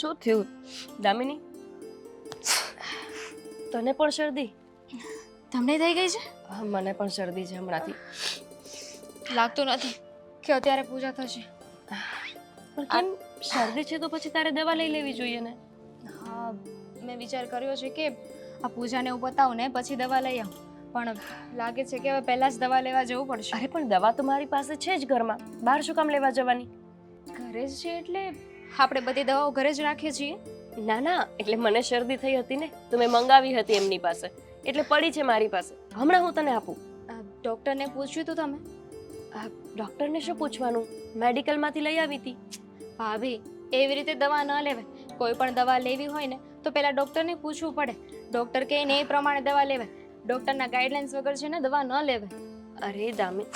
શું થયું દામિની? તને પણ શરદી? તમને થઈ ગઈ છે? હા, મને પણ શરદી છે હમણાંથી. લાગતું નથી કે અત્યારે પૂજા થશે. પણ કેમ શરદી છે તો પછી તારે દવા લઈ લેવી જોઈએ ને. હા, મેં વિચાર કર્યો છે કે આ પૂજાને હું બતાવું ને પછી દવા લઈ આવું, પણ લાગે છે કે હવે પહેલા જ દવા લેવા જવું પડશે. અરે પણ દવા તો મારી પાસે છે જ ઘરમાં, બહાર શું કામ લેવા જવાની? ઘરે જ છે એટલે આપણે બધી દવાઓ ઘરે જ રાખીએ છીએ. ના ના, એટલે મને શરદી થઈ હતી ને તો મેં મંગાવી હતી એમની પાસે, એટલે પડી છે મારી પાસે. હમણાં હું તને આપું. ડૉક્ટરને પૂછ્યું તું તમે? ડૉક્ટરને શું પૂછવાનું, મેડિકલમાંથી લઈ આવી હતી. ભાભી, એવી રીતે દવા ન લેવાય. કોઈ પણ દવા લેવી હોય ને તો પહેલા ડૉક્ટરને પૂછવું પડે. ડૉક્ટર કહે ને એ પ્રમાણે દવા લેવાય. ડૉક્ટરના ગાઈડલાઇન્સ વગર છે ને દવા ન લેવાય. અરે દામી,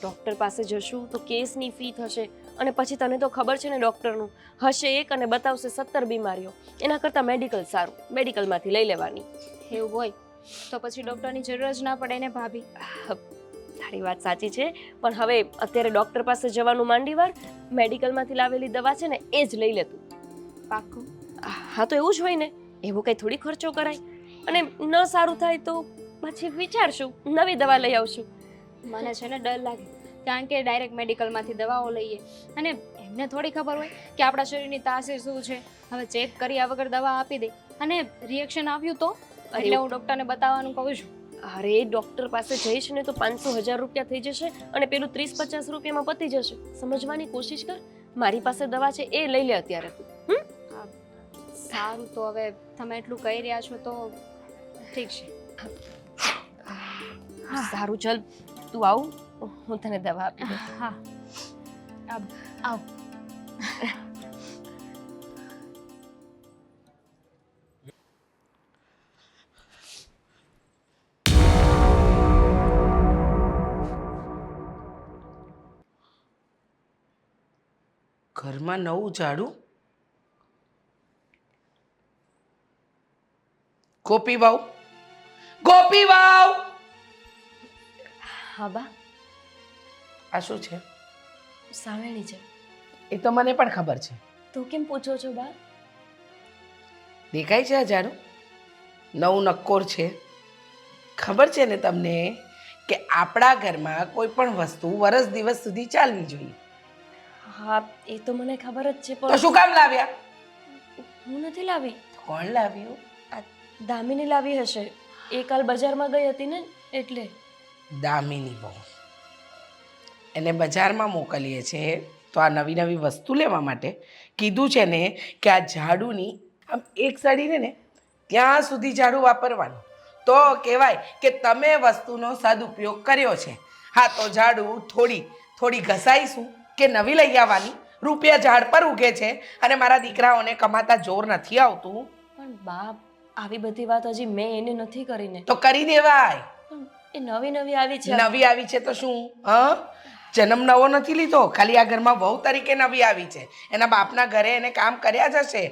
ડૉક્ટર પાસે જશું તો કેસની ફી થશે, અને પછી તને તો ખબર છે ને ડૉક્ટરનું હશે એક અને બતાવશે 17 બીમારીઓ. એના કરતાં મેડિકલ સારું, મેડિકલમાંથી લઈ લેવાની. એવું હોય તો પછી ડૉક્ટરની જરૂર જ ના પડે ને ભાભી. તારી વાત સાચી છે, પણ હવે અત્યારે ડૉક્ટર પાસે જવાનું માંડી વાર. મેડિકલમાંથી લાવેલી દવા છે ને એ જ લઈ લે તું. પાક્કું? હા, તો એવું જ હોય ને, એવું કંઈ થોડી ખર્ચો કરાય. અને ન સારું થાય તો પછી વિચારશું, નવી દવા લઈ આવશું. મને છે ને ડર લાગે, કારણ કે ડાયરેક્ટ મેડિકલમાંથી દવાઓ લઈએ અને એમને થોડી ખબર હોય કે આપણા શરીરની તાસીર શું છે. હવે ચેક કર્યા વગર દવા આપી દે અને રિએક્શન આવ્યું તો, એટલે હું ડૉક્ટરને બતાવવાનું કહું છું. અરે ડૉક્ટર પાસે જઈશ ને તો 500,000 રૂપિયા થઈ જશે અને પેલું 30-50 રૂપિયામાં પતી જશે. સમજવાની કોશિશ કર. મારી પાસે દવા છે એ લઈ લે અત્યારે તું. સારું, તો હવે તમે એટલું કહી રહ્યા છો તો ઠીક છે. સારું, ચલ તું આવ, હું તને દવા આપી દઉં. હા, આવ. ઘરમાં નવું ઝાડુ? ગોપી વાવ, ગોપી વાવ! હા બા, આ શું છે? સાવેણી છે. એ તો મને પણ ખબર છે. તું કેમ પૂછો છો બા? દેખાય છે આ ઝાડુ? નવું નક્કોર છે. ખબર છે ને તમને કે આપણા ઘરમાં કોઈ પણ વસ્તુ વરસ દિવસ સુધી ચાલવી જોઈએ. હા, એ તો મને ખબર જ છે, તો પણ શું કામ લાવ્યા? હું નથી લાવી. કોણ લાવ્યું? આ દામિની લાવી હશે. એ કાલ બજારમાં ગઈ હતી ને એટલે. દામિની બહુ. એને બજારમાં મોકલીએ છીએ તો આ નવી નવી વસ્તુ લેવા માટે. કીધું છે ને કે આ ઝાડુની આમ એક સડીને ને ત્યાં સુધી ઝાડુ વાપરવાનું, તો કહેવાય કે તમે વસ્તુનો સદુપયોગ કર્યો છે. હા, તો ઝાડુ થોડી ઘસાઈશું કે નવી લઈ આવવાની? રૂપિયા ઝાડ પર ઉગે છે અને મારા દીકરાઓને કમાતા જોર નથી આવતું. પણ બા, આવી બધી વાત હજી મેં એને નથી કરીને. તો કરી દેવાય. પણ એ નવી નવી આવી છે. નવી આવી છે તો શું? જન્મ નવો નથી લીધો, ખાલી આ ઘરમાં વહુ તરીકે નવી આવી છે. એના બાપના ઘરે એને કામ કર્યા જ હશે.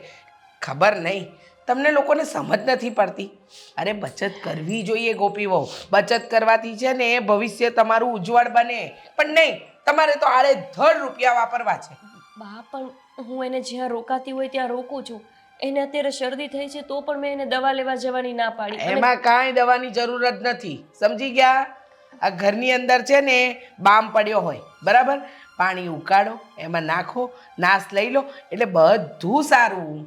ખબર નહીં, તમને લોકોને સમજ નથી પડતી. અરે બચત કરવી જોઈએ ગોપી વહુ. બચત કરવાથી છે ને ભવિષ્ય તમારું ઉજ્જવળ બને. પણ નહીં, તમારે તો આડેધડ રૂપિયા વાપરવા છે. બા, પણ હું એને જ્યાં રોકાતી હોય ત્યાં રોકું છું. એને અત્યારે શરદી થઈ છે તો પણ મેં એને દવા લેવા જવાની ના પાડી. એમાં કાંઈ દવાની જરૂર જ નથી, સમજી ગયા? આ ઘરની અંદર છે ને બામ પડ્યો હોય, બરાબર? પાણી ઉકાળો, એમાં નાખો, નાશ લઈ લો, એટલે બધું સારું.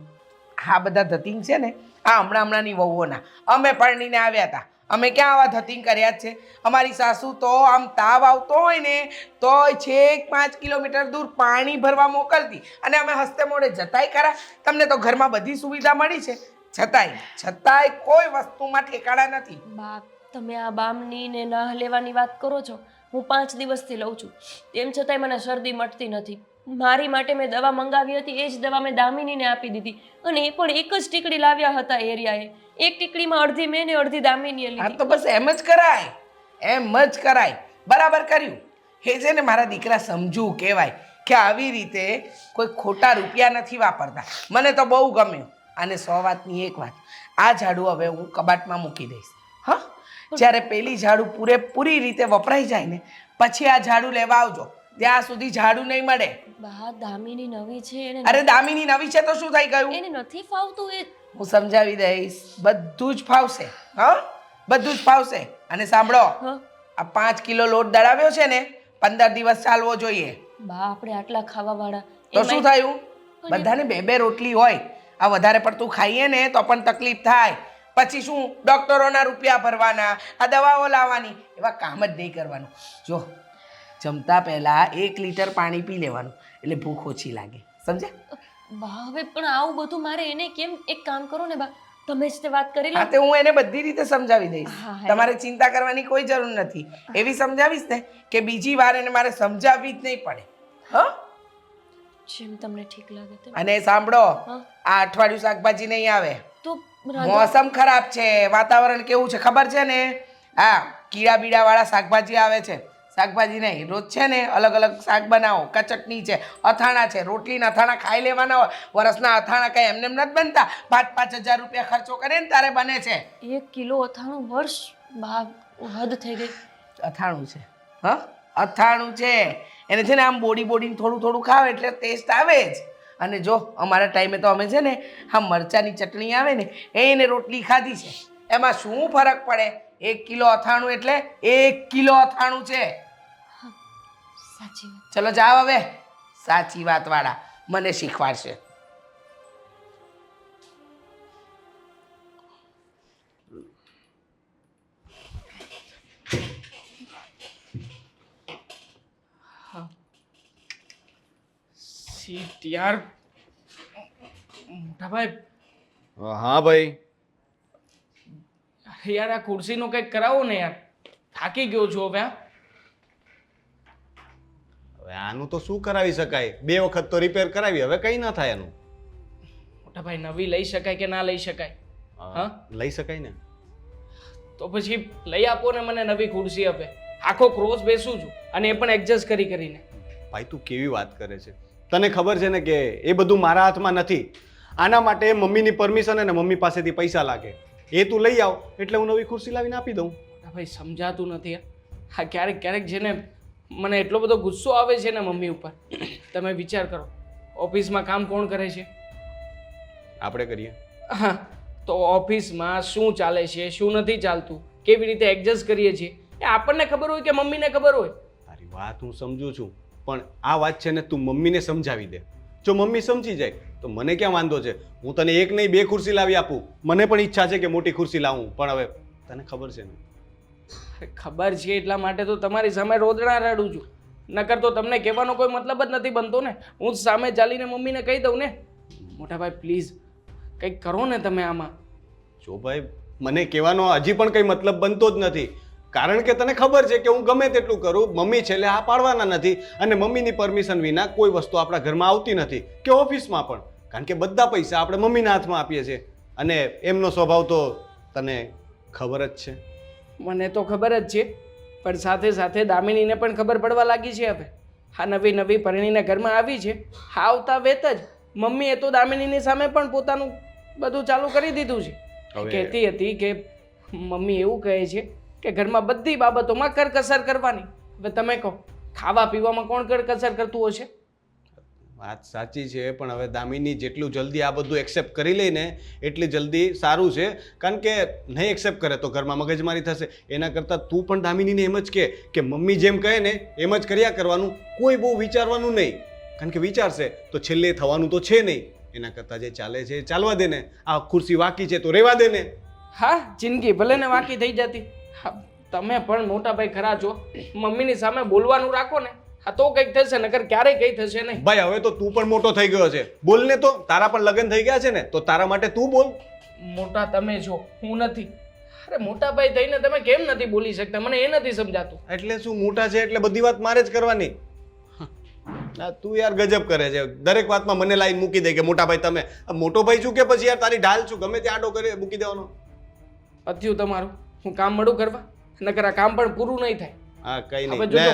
આ બધા ધતિંગ છે ને આ હમણાંની વહુઓના. અમે પરણીને આવ્યા હતા, અમે ક્યાં આવા ધતિંગ કર્યા જ છે? અમારી સાસુ તો આમ તાવ આવતો હોય ને તોય છેક 5 કિલોમીટર દૂર પાણી ભરવા મોકલતી, અને અમે હસ્તે મોડે જતાય ખરા. તમને તો ઘરમાં બધી સુવિધા મળી છે, છતાંય કોઈ વસ્તુમાં ઠેકાણા નથી. બા, તમે આ બામની ને ના લેવાની વાત કરો છો. હું 5 દિવસથી લઉં છું, તેમ છતાંય મને શરદી મટતી નથી. મારી માટે મેં દવા મંગાવી હતી, એ જ દવા મેં દામિનીને આપી દીધી, અને એ પણ એક જ ટીકડી લાવ્યા હતા એરિયાએ. એક ટીકડીમાં અડધી મેં ને અડધી દામિનીએ લીધી. હા, તો બસ એમ જ કરાય, એમ જ કરાય. બરાબર કર્યું. એ છે ને મારા દીકરા સમજુ કહેવાય કે આવી રીતે કોઈ ખોટા રૂપિયા નથી વાપરતા. મને તો બહુ ગમ્યું. અને 100 વાતની એક વાત, આ ઝાડુ હવે હું કબાટમાં મૂકી દઈશ. હા, જ્યારે પેલી ઝાડુ પૂરેપૂરી રીતે વપરાઈ જાય ને પછી આ ઝાડુ લેવા આવજો. ત્યાં સુધી ઝાડુ નહીં મળે. બા દામિની નવી છે એને અરે દામિની નવી છે તો શું થઈ ગયું? એને નથી ફાવતું એ. હું સમજાવી દઈશ, બધું જ ફાવશે. હા, બધું જ ફાવશે. અને સાંભળો, હા આ 5 કિલો લોટ દળાવ્યો છે ને 15 દિવસ ચાલવો જોઈએ. બા આપણે આટલા ખાવા વાળા તો શું થયું? બધાને 2 રોટલી હોય. આ વધારે પડતું ખાઈએ ને તો પણ તકલીફ થાય. પછી શું ડોક્ટરોના રૂપિયા ભરવાના, આ દવાઓ લાવવાની, એવા કામ જ નહીં કરવાનું. જો જમતા પહેલા 1 લીટર પાણી પી લેવાનું, એટલે ભૂખ ઓછી લાગે. સમજ્યા? બા હવે પણ આવું બધું મારે એને કેમ? એક કામ કરો ને બા, તમે જ તે વાત કરી લો. હા, તે હું એને બધી રીતે સમજાવી દઈશ. હા, હા. તમારે ચિંતા કરવાની કોઈ જરૂર નથી. એવી સમજાવીશ ને કે બીજી વાર એને મારે સમજાવવી જ નહીં પડે. હા, જેમ તમને ઠીક લાગે તેમ. અને સાંભળો, હા. આ અઠવાડિયું શાકભાજી નહીં આવે. તો રાંધો. મોસમ ખરાબ છે, વાતાવરણ કેવું છે ખબર છે ને? હા, કીડા બીડા વાળા શાકભાજી આવે છે. શાકભાજી નહીં, રોજ છે ને અલગ અલગ શાક બનાવો. ચટણી છે, અથાણા છે, રોટલીના અથાણા ખાઈ લેવાના હોય. વરસના અથાણા કઈ એમને એમ નથી બનતા. 5,000 રૂપિયા ખર્ચો કરે ને તારે બને છે. 1 કિલો અથાણું વર્ષ? બા હદ થઈ ગઈ. અથાણું છે. હા, અથાણું છે. એને છે ને આમ બોડીને થોડું થોડું ખાવ એટલે ટેસ્ટ આવે જ. અને જો અમારા ટાઈમે તો અમે છે ને આ મરચાંની ચટણી આવે ને એને રોટલી ખાધી છે. એમાં શું ફરક પડે? 1 કિલો અથાણું એટલે 1 કિલો અથાણું છે. સાચી વાત. ચલો જાઓ હવે, સાચી વાત વાળા મને શીખવાડશે. સીટ યાર. મોટા ભાઈ, હા ભાઈ. યાર આ ખુરશીનું કંઈક કરાવો ને યાર. થાકી ગયો છું હવે. હવે આનું તો શું કરાવી શકાય? 2 વખત તો રિપેર કરાવી, હવે કઈ ના થાય એનું. મોટા ભાઈ, નવી લઈ શકાય કે ના લઈ શકાય? હા, લઈ શકાય ને. તો પછી લઈ આપો ને મને નવી ખુરશી. હવે આખો ક્રોસ બેસું છું અને એ પણ એડજસ્ટ કરીને. ભાઈ તું કેવી વાત કરે છે? તને ખબર છે ને કે એ બધું મારા હાથમાં નથી. આના માટે મમ્મીની પરમિશન અને મમ્મી પાસેથી પૈસા લાગે. એ તું લઈ આવ એટલે હું નવી ખુરશી લાવીને આપી દઉં. મોટા ભાઈ, સમજાતું નથી. હા, ક્યારેક છે ને મને એટલો બધો ગુસ્સો આવે છે ને મમ્મી ઉપર. તમે વિચાર કરો, ઓફિસમાં કામ કોણ કરે છે? આપણે કરીએ. હા, તો ઓફિસમાં શું ચાલે છે, શું નથી ચાલતું, કેવી રીતે એડજસ્ટ કરીએ છીએ, એ આપણને ખબર હોય કે મમ્મીને ખબર હોય? તારી વાત હું સમજુ છું, પણ આ વાત છે ને તું મમ્મીને સમજાવી દે. જો મમ્મી સમજી જાય તો મને ક્યાં વાંધો છે? હું તને 1 નહીં 2 ખુરશી લાવી આપું. મને પણ ઈચ્છા છે કે મોટી ખુરશી લાવું, પણ હવે તને ખબર છે ને. ખબર છે એટલા માટે તો તમારી સામે રોદડા રડું છું. નકર તો તમને કહેવાનો કોઈ મતલબ જ નથી બનતો ને. હું જ સામે ચાલીને મમ્મીને કહી દઉં ને. મોટા ભાઈ પ્લીઝ કંઈક કરો ને તમે આમાં. જો ભાઈ, મને કહેવાનો હજી પણ કંઈ મતલબ બનતો જ નથી. કારણ કે તને ખબર છે કે હું ગમે તેટલું કરું, મમ્મી છેલ્લે હા પાડવાના નથી. અને મમ્મીની પરમિશન વિના કોઈ વસ્તુ આપણા ઘરમાં આવતી નથી કે ઓફિસમાં પણ. કારણ કે બધા પૈસા આપણે મમ્મીના હાથમાં આપીએ છીએ. અને એમનો સ્વભાવ તો તને ખબર જ છે. મને તો ખબર જ છે, પણ સાથે સાથે દામિનીને પણ ખબર પડવા લાગી છે હવે. હા, નવી પરણીને ઘરમાં આવી છે. હા, આવતા વેત જ મમ્મીએ તો દામિનીની સામે પણ પોતાનું બધું ચાલુ કરી દીધું છે. કહેતી હતી કે મમ્મી એવું કહે છે કે ઘરમાં બધી બાબતોમાં કરકસર કરવાની. હવે તમે કહો, ખાવા પીવામાં કોણ કરકસર કરતું હશે? વાત સાચી છે, પણ હવે દામિની જેટલું જલ્દી આ બધું એક્સેપ્ટ કરી લઈને એટલી જલ્દી સારું છે. કારણ કે નહીં એક્સેપ્ટ કરે તો ઘરમાં મગજમારી થશે. એના કરતાં તું પણ દામિનીને એમ જ કે મમ્મી જેમ કહે ને એમ જ કર્યા કરવાનું. કોઈ બહુ વિચારવાનું નહીં. કારણ કે વિચારશે તો છેલ્લે થવાનું તો છે નહીં. એના કરતાં જે ચાલે છે ચાલવા દે ને. આ ખુરશી વાકી છે તો રહેવા દે ને. હા, જિંદગી ભલે ને વાકી થઈ જતી. હા, તમે પણ મોટા ભાઈ ખરા છો. મમ્મીની સામે બોલવાનું રાખો ને, હા તો કંઈક થશે, નકર ક્યારેય કંઈ થશે નહીં. ભાઈ હવે તો તું પણ મોટો થઈ ગયો છે. બોલ ને. તો તારા પણ લગ્ન થઈ ગયા છે ને, તો તારા માટે તું બોલ. મોટા તમે છો, હું નથી. અરે મોટા ભાઈ થઈને તમે કેમ નથી બોલી શકતા? મને એ નથી સમજાતું. એટલે શું મોટા છે એટલે બધી વાત મારે જ કરવાની? તું યાર ગજબ કરે છે. દરેક વાતમાં મને લાઈન મૂકી દે કે મોટા ભાઈ તમે. મોટો ભાઈ છું કે પછી યાર તારી ઢાલ છું, ગમે તે આડો કરી મૂકી દેવાનો. પત્યું તમારું. હું કામ મળું કરવા, નકર આ કામ પણ પૂરું નહીં થાય. હા, કઈ હવે નહીં. જોજો,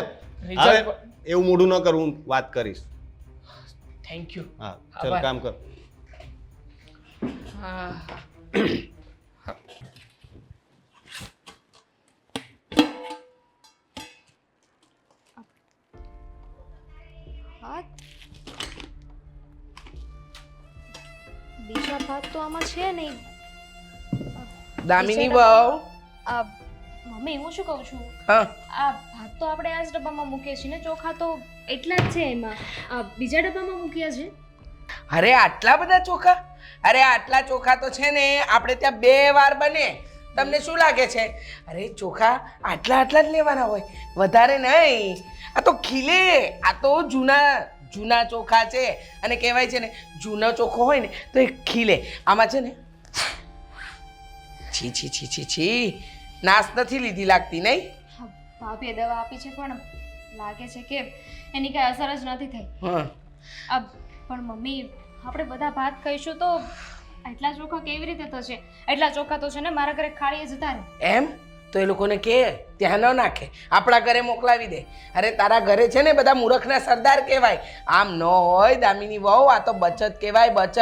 હવે result એવું મોઢું ન કર, હું વાત કરીશ. Thank you. હા, ચલ આભાર. કામ કર. હા, તો આમાં છે નહીં. દામિની બીજા વહુ આ મમ્મી હું શું કહું છું, હા આ ભાત તો આપણે આ જ ડબ્બામાં મૂકીએ છીએ ને, ચોખા તો એટલા જ છે એમાં. આ બીજા ડબ્બામાં મૂક્યા છે. અરે આટલા બધા ચોખા? અરે આટલા ચોખા તો છે ને આપણે ત્યાં 2 વાર બને. તમને શું લાગે છે? અરે ચોખા આટલા આટલા જ લેવાના હોય, વધારે નહીં. આ તો ખીલે, આ તો જૂના ચોખા છે. અને કહેવાય છે ને જૂનો ચોખ્ખો હોય ને તો એ ખીલે. આમાં છે ને છી છી છી છી છી નાશ નથી લીધી લાગતી નહીં? હા, ભાભીએ દવા આપી છે પણ લાગે છે કે એની કઈ અસર જ નથી થઈ. હા પણ મમ્મી આપણે બધા ભાત ખાઈશું તો એટલા ચોખા કેવી રીતે થશે? એટલા ચોખા તો છે ને મારા ઘરે ખાડીએ જતા રહે. એમ તો એ લોકોને કે ત્યાં ન નાખે, આપણા ઘરે મોકલાવી દે. અરે તારા ઘરે છે ને બધા મૂર્ખના સરદાર કહેવાય. આમ ન હોય દામિની વહુ, આ તો બચત કહેવાય, બચત.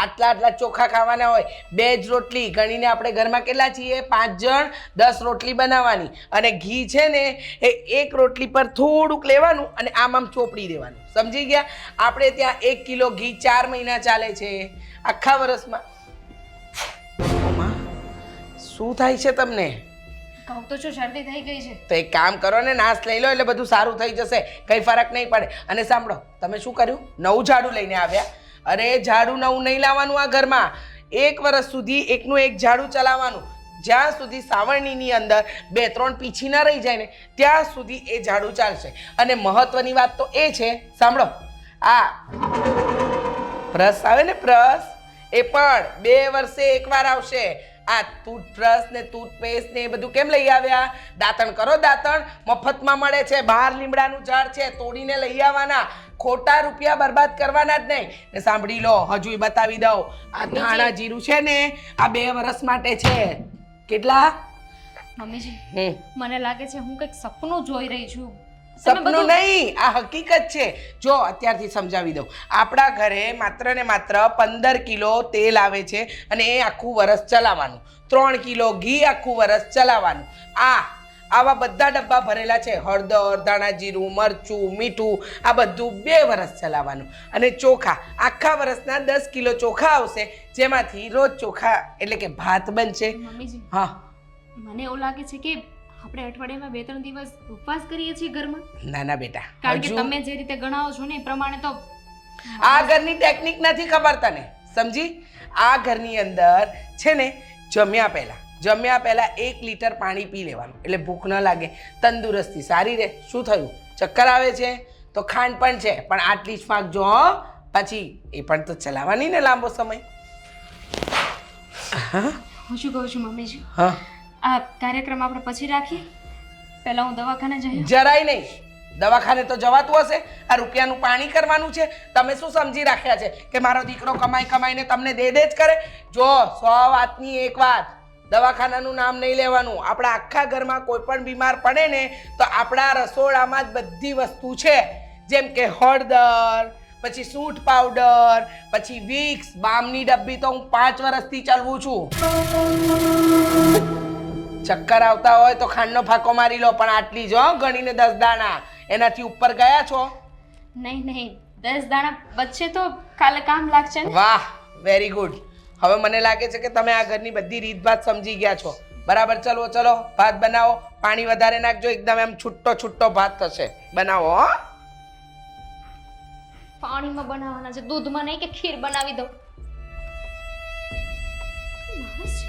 આટલા ચોખા ખાવાના હોય. 2 જ રોટલી ગણીને આપણે ઘરમાં કેટલા છીએ? 5 જણ, 10 રોટલી બનાવવાની. અને ઘી છે ને એ 1 રોટલી પર થોડુંક લેવાનું અને આમ ચોપડી દેવાનું. સમજી ગયા? આપણે ત્યાં 1 કિલો ઘી 4 મહિના ચાલે છે આખા વર્ષમાં. શું થાય છે તમને? કહું તો છું શરદી થઈ ગઈ છે. તો એક કામ કરો ને, નાશ લઈ લો એટલે બધું સારું થઈ જશે, કંઈ ફરક નહીં પડે. અને સાંભળો, તમે શું કર્યું? નવું ઝાડુ લઈને આવ્યા? અરે ઝાડુ નવું નહીં લાવવાનું આ ઘરમાં. 1 વર્ષ સુધી એકનું એક ઝાડુ ચલાવવાનું. જ્યાં સુધી સાવરણીની અંદર 2-3 પીછી ના રહી જાય ને ત્યાં સુધી એ ઝાડુ ચાલશે. અને મહત્વની વાત તો એ છે, સાંભળો, આ બ્રશ આવે ને, બ્રશ, એ પણ 2 વર્ષે એકવાર આવશે. આ ટૂથબ્રશ ને ટૂથપેસ્ટ ને એ બધું કેમ લઈ આવ્યા? દાંતણ કરો, દાંતણ મફતમાં મળે છે. બહાર લીમડાનું ઝાડ છે, તોડીને લઈ આવવાના. ખોટા રૂપિયા બરબાદ કરવાના જ નહીં. ને સાંભળી લો, હજુ બતાવી દઉં, આ ધાણા જીરું છે ને આ 2 વર્ષ માટે છે. કેટલા? મમ્મીજી મને લાગે છે હું કંઈક સપનું જોઈ રહી છું. સપનું નહીં, આ હકીકત છે. જો અત્યારથી સમજાવી દઉં, આપણા ઘરે માત્ર ને માત્ર 15 કિલો તેલ આવે છે અને એ આખું વરસ ચલાવવાનું. 3 કિલો ઘી આખું વરસ ચલાવવાનું. આવા બધા ડબ્બા ભરેલા છે. હળદર, ધાણા જીરું, મરચું, મીઠું, આ બધું 2 વર્ષ ચલાવવાનું. અને ચોખા આખા વર્ષના 10 કિલો ચોખા આવશે, જેમાંથી રોજ ચોખા એટલે કે ભાત બનશે. મમ્મીજી હા, મને એવું લાગે છે કે આપણે અઠવાડિયામાં 2-3 દિવસ ઉપવાસ કરીએ છીએ ઘરમાં. ના ના બેટા, કારણ કે તમે જે રીતે ગણાવો છો ને એ પ્રમાણે તો આ ઘરની ટેકનિક નથી ખબર તને, સમજી? આ ઘરની અંદર છે ને જમ્યા પહેલા 1 લીટર પાણી પી લેવાનું, એટલે ભૂખ ન લાગે, તંદુરસ્તી સારી રહે. શું થયું? ચક્કર આવે છે તો ખાંડ પણ છે, પણ આટલી જ માગજો હો. પછી એ પણ તો ચલાવવાની ને લાંબો સમય. હું શું કહું છું મમ્મીજી, હા, આ કાર્યક્રમ આપણે પછી રાખીએ. પહેલા હું દવાખાને જઈ. જરાય નહીં. દવાખાને તો જવાતું હશે? આ રૂપિયાનું પાણી કરવાનું છે? તમે શું સમજી રાખ્યા છે કે મારો દીકરો કમાઈને તમને દે જ કરે? જો 100 વાતની એક વાત, દવાખાનાનું નામ નહીં લેવાનું. આપણા આખા ઘરમાં કોઈ પણ બીમાર પડે ને તો આપણા રસોડામાં જ બધી વસ્તુ છે. જેમ કે હળદર, પછી સૂંઠ પાવડર, પછી વિક્સ, બામની ડબ્બી તો હું 5 વર્ષથી ચલાવું છું. ચક્કર આવતા હોય તો ખાંડનો ફાંકો મારી લો, પણ આટલી જ ગણીને 10 દાણા. એનાથી ઉપર ગયા છો? નહીં 10 દાણા બચશે તો કાલે કામ લાગશે ને. વાહ, વેરી ગુડ. હવે મને લાગે છે કે તમે આ ઘરની બધી રીતભાત સમજી ગયા છો. બરાબર, ચલો ભાત બનાવો. પાણી વધારે નાખજો, એકદમ એમ છૂટો ભાત થશે. બનાવો હો. પાણીમાં બનાવવાના છે, દૂધમાં નહીં કે ખીર બનાવી દઉં. માણસ છે.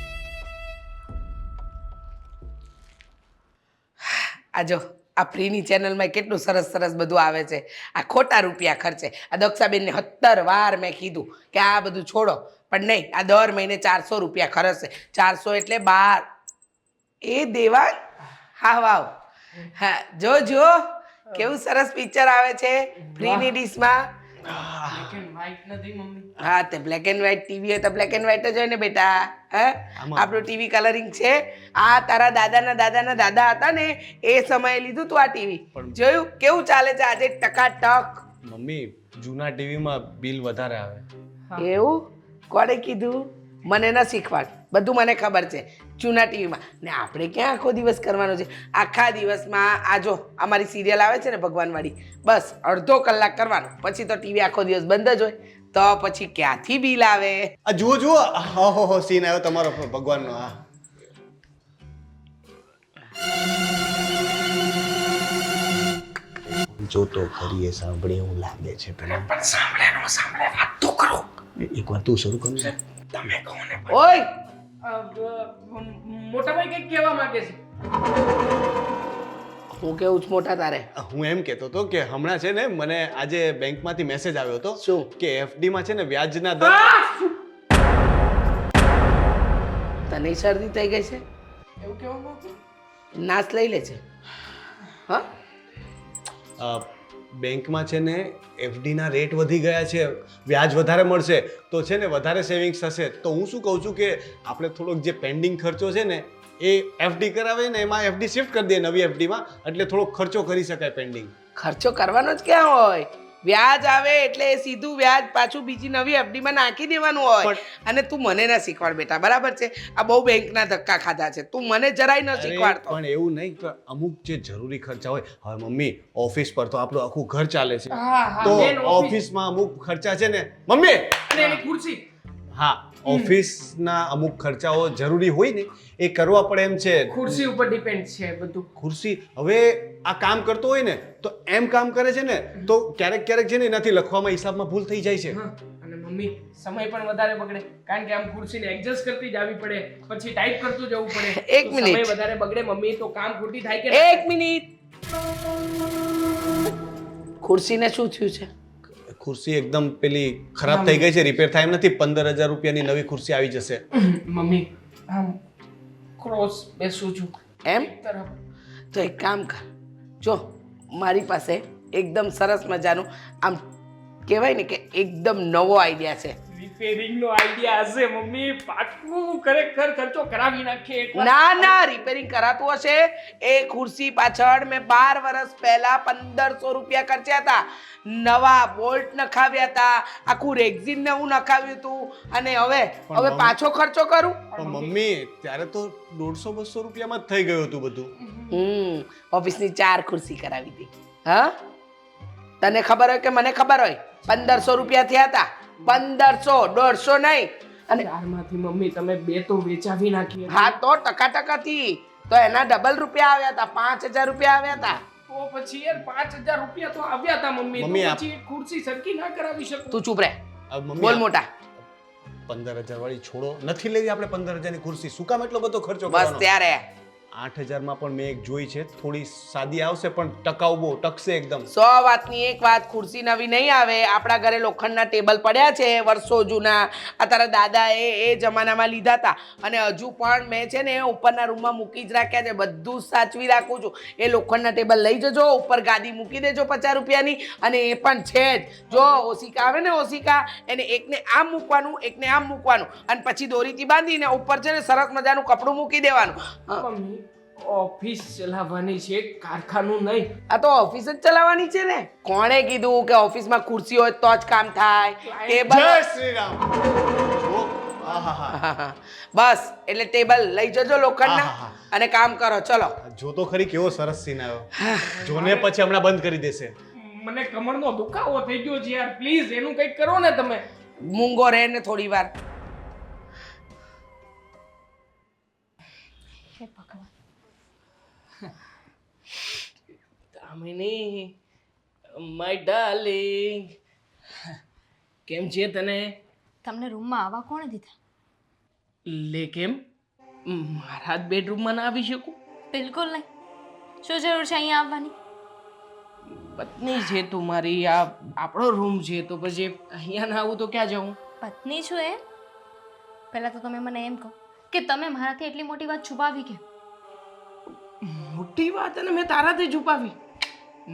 આ જો આ ફ્રીની ચેનલમાં કેટલું સરસ બધું આવે છે. આ ખોટા રૂપિયા ખર્ચે. આ દક્ષાબેનને 17 વાર મેં કીધું કે આ બધું છોડો, પણ નહીં, આ દર મહિને 400 રૂપિયા ખર્ચશે. 400 એટલે 12. એ દેવાંગ, હા વાવ, હા જો કેવું સરસ પિક્ચર આવે છે ફ્રીની ડીશમાં. હા, તે બ્લેક એન્ડ વ્હાઈટ ટીવી હોય તો બ્લેક એન્ડ વ્હાઈટ જ હોય ને બેટા. હા, આપણું ટીવી કલરિંગ છે. આ તારા દાદાના દાદા હતા ને એ સમયે લીધું તું આ ટીવી. જોયું કેવું ચાલે છે આજે ટકાટક? મમ્મી, જૂના ટીવીમાં બિલ વધારે આવે. એવું કોણે કીધું? મને ન શીખવાડ, બધું મને ખબર છે. જૂના ટીવીમાં ને આપણે ક્યાં આખો દિવસ કરવાનો છે? આખા દિવસમાં આ જો અમારી સિરિયલ આવે છે ને ભગવાનવાળી, બસ અડધો કલાક કરવાનો, પછી તો ટીવી આખો દિવસ બંધ જ હોય. તો પછી ક્યાંથી બિલ આવે? આ જુઓ જુઓ, હો સીન આવ્યો તમારો ભગવાનનો. હા જો તો ખરી એ સાંભળે એવું લાગે છે. પણ સાંભળે વાત તો કરો. એકવાર તું શરૂ કર ને. તમે કહો ને. ઓય, મોટા ભાઈ કંઈક કહેવા માંગે છે. હું કેવું છું મોટા તારે? હું એમ કહેતો હતો કે હમણાં છે ને મને આજે બેંકમાંથી મેસેજ આવ્યો હતો શું? કે FD માં છે ને વ્યાજના દર. તને શરદી થઈ ગઈ છે? એવું કહેવા માંગુ? નાશ લઈ લે છે. હા, બેંકમાં છે ને FD ના રેટ વધી ગયા છે, વ્યાજ વધારે મળશે તો છે ને વધારે સેવિંગ્સ થશે. તો હું શું કહું છું કે આપણે થોડોક જે પેન્ડિંગ ખર્ચો છે ને એ FD કરાવે ને એમાં FD શિફ્ટ કરી દે નવી FD માં, એટલે થોડોક ખર્ચો કરી શકાય પેન્ડિંગ. ખર્ચો કરવાનો જ ક્યાં હોય? વ્યાજ આવે એટલે એ સીધું વ્યાજ પાછું બીજી નવી FD માં નાખી દેવાનું હોય. અને તું મને ના શીખવાડ બેટા, બરાબર છે? આ બહુ બેંકના ધક્કા ખાધા છે, તું મને જરાય ન શીખવાડતો. પણ એવું નહીં કે અમુક જે જરૂરી ખર્ચા હોય, હવે મમ્મી ઓફિસ પર તો આપણું આખું ઘર ચાલે છે, તો ઓફિસમાં અમુક ખર્ચા છે ને મમ્મી, અને એની ખુરશી. હા ઓફિસના અમુક ખર્ચાઓ જરૂરી હોય ને એ કરવા પડે એમ છે. ખુરશી ઉપર ડિપેન્ડ છે બધું. ખુરશી હવે આ કામ કરતો હોય ને તો એમ કામ કરે છે ને તો ક્યારેક ક્યારેક છે ને એનાથી લખવામાં હિસાબમાં ભૂલ થઈ જાય છે. અને મમ્મી સમય પણ વધારે બગડે, કારણ કે આમ ખુરશીને એડજસ્ટ કરતી જવી પડે, પછી ટાઈપ કરતું જવું પડે. એક મિનિટ. સમય વધારે બગડે મમ્મી, તો કામ ખોટી થાય કે એક મિનિટ. ખુરશીને શું થયું છે? ખુરશી એકદમ પેલી ખરાબ થઈ ગઈ છે, રિપેર થાય એમ નથી. 15,000 રૂપિયાની નવી ખુરશી આવી જશે. મમ્મી આમ ક્રોસ બેસું છું એમ? તરફ. તો એક કામ કર, જો મારી પાસે એકદમ સરસ મજાનું આમ કહેવાય ને કે એકદમ નવો આઈડિયા છે. રિપેરિંગ નો આઈડિયા હશે મમ્મી, પાકું ખરેખર ખર્ચો કરાવી નાખીએ એકવાર. ના રિપેરિંગ કરાતું હશે. એ ખુરશી પાછળ મેં 12 વર્ષ પહેલા 1500 રૂપિયા ખર્ચ્યા હતા. નવા બોલ્ટ નખાવ્યા હતા, આખું રેક્ઝિન નવું નખાવ્યું હતું, અને હવે પાછો ખર્ચો કરું? પણ મમ્મી ત્યારે તો 150-200 રૂપિયામાં જ થઈ ગયું હતું બધું. ઓફિસની 4 ખુરશી કરાવી હતી. હા, તને ખબર હોય કે મને ખબર હોય, 1500 રૂપિયા થયા હતા. 1500, 150 નહીં. અને ચારમાંથી મમ્મી તમે 2 તો વેચાવી નાખી. હા તો ટકાથી તો એના ડબલ રૂપિયા આવ્યા હતા, 5000 રૂપિયા આવ્યા હતા. તો પછી યાર 5000 રૂપિયા તો આવ્યા હતા મમ્મી, મમ્મી, તો પછી એક ખુરશી સરખી ના કરાવી શકું? તું ચૂપ રહે, મમ્મી બોલ મોટા. 15,000 વાળી છોડો, નથી લેવી આપણે 15,000 ની ખુરશી. શું કામ એટલો બધો ખર્ચો બસ કરવાનો? ત્યારે 8,000 માં પણ મેં એક જોઈ છે, થોડી સાદી આવશે પણ ટકાઉ બહુ ટકશે એકદમ. 100 વાતની એક વાત, ખુરશી નવી નહીં આવે. આપણા ઘરે લોખંડના ટેબલ પડ્યા છે વર્ષો જૂના, આ તારા દાદાએ એ જમાનામાં લીધા હતા, અને હજુ પણ મેં છે ને ઉપરના રૂમમાં મૂકી જ રાખ્યા છે. બધું જ સાચવી રાખું છું. એ લોખંડના ટેબલ લઈ જજો, ઉપર ગાદી મૂકી દેજો 50 રૂપિયાની. અને એ પણ છે જ, જો ઓશિકા આવે ને ઓશિકા, એને એકને આમ મૂકવાનું, એકને આમ મૂકવાનું, અને પછી દોરીથી બાંધીને ઉપર છે ને સરસ મજાનું કપડું મૂકી દેવાનું. મમ્મી ઓફિસ ચલાવવાની છે, કારખાનું નહીં. આ તો ઓફિસ જ ચલાવવાની છે ને. કોણે કીધું કે ઓફિસમાં ખુરશી હોય તો જ કામ થાય? ટેબલ. જય શ્રી રામ. જો, આહાહા. બસ એટલે ટેબલ લઈ જજો લોખંડના, આહાહા. અને કામ કરો. ચલો. જો તો ખરી કેવો સરસ સીન આવ્યો. જોને પછી હમણાં બંધ કરી દેશે. મને કમરનો દુખાવો થઈ ગયો છે યાર, પ્લીઝ એનું કંઈક કરો ને તમે. મૂંગો રહે ને થોડી વાર. હે ભગવાન. દામિની માય ડાર્લિંગ, કેમ છે તને? તમને રૂમમાં આવવા કોણે દીધા? લે કેમ મારા જ બેડરૂમમાં ના આવી શકું? બિલકુલ નહીં. શું જરૂર છે અહીંયા આવવાની? પત્ની છે તું મારી, આ આપણો રૂમ છે, તો પછી અહીંયા ના આવું તો ક્યાં જાઉં? પત્ની છું એ? પહેલાં તો તમે મને એમ કહો કે તમે મારાથી એટલી મોટી વાત છુપાવી કેમ? મોટી વાત અને મેં તારાથી છુપાવી?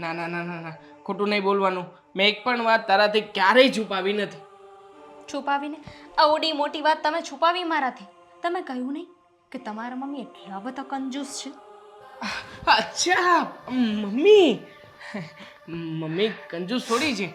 ના ના ના ના ના, ખોટું નહીં બોલવાનું. મેં એક પણ વાત તારાથી ક્યારેય છુપાવી નથી. છુપાવીને આવડી મોટી વાત તમે છુપાવી મારાથી? તમે કહ્યું નહીં કે તમારા મમ્મી એટલા બધા કંજૂસ છે? અચ્છા મમ્મી, મમ્મી કંજૂસ થોડી છે,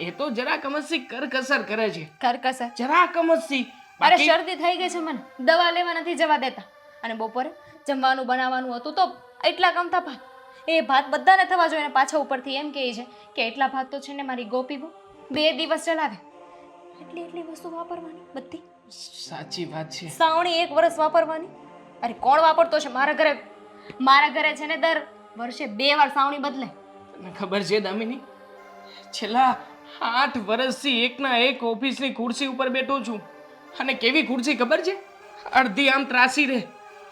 એ તો જરા કમસી કરકસર કરે છે. કરકસર? જરા કમસી. અરે શરદી થઈ ગઈ છે મને, દવા લેવા નથી જવા દેતા. અને બપોરે જમવાનું બનાવવાનું હતું તો એટલા કમતા ભાત, એ ભાત બધાને થવા જોઈએ, પાછા ઉપરથી એમ કહે છે કે એટલા ભાત તો છે ને મારી ગોપી બહુ 2 દિવસ ચલાવે. એટલી વસ્તુ વાપરવાની બધી? સાચી વાત છે. સાવણી 1 વર્ષ વાપરવાની? અરે કોણ વાપરતો છે મારા ઘરે છે ને દર વર્ષે 2 વાર સાવણી બદલે. તને ખબર છે દામિની, છેલ્લા 8 વર્ષથી એકના એક ઓફિસની ખુરશી ઉપર બેઠો છું. અને કેવી ખુરશી ખબર છે? અડધી આમ ત્રાસી રહે,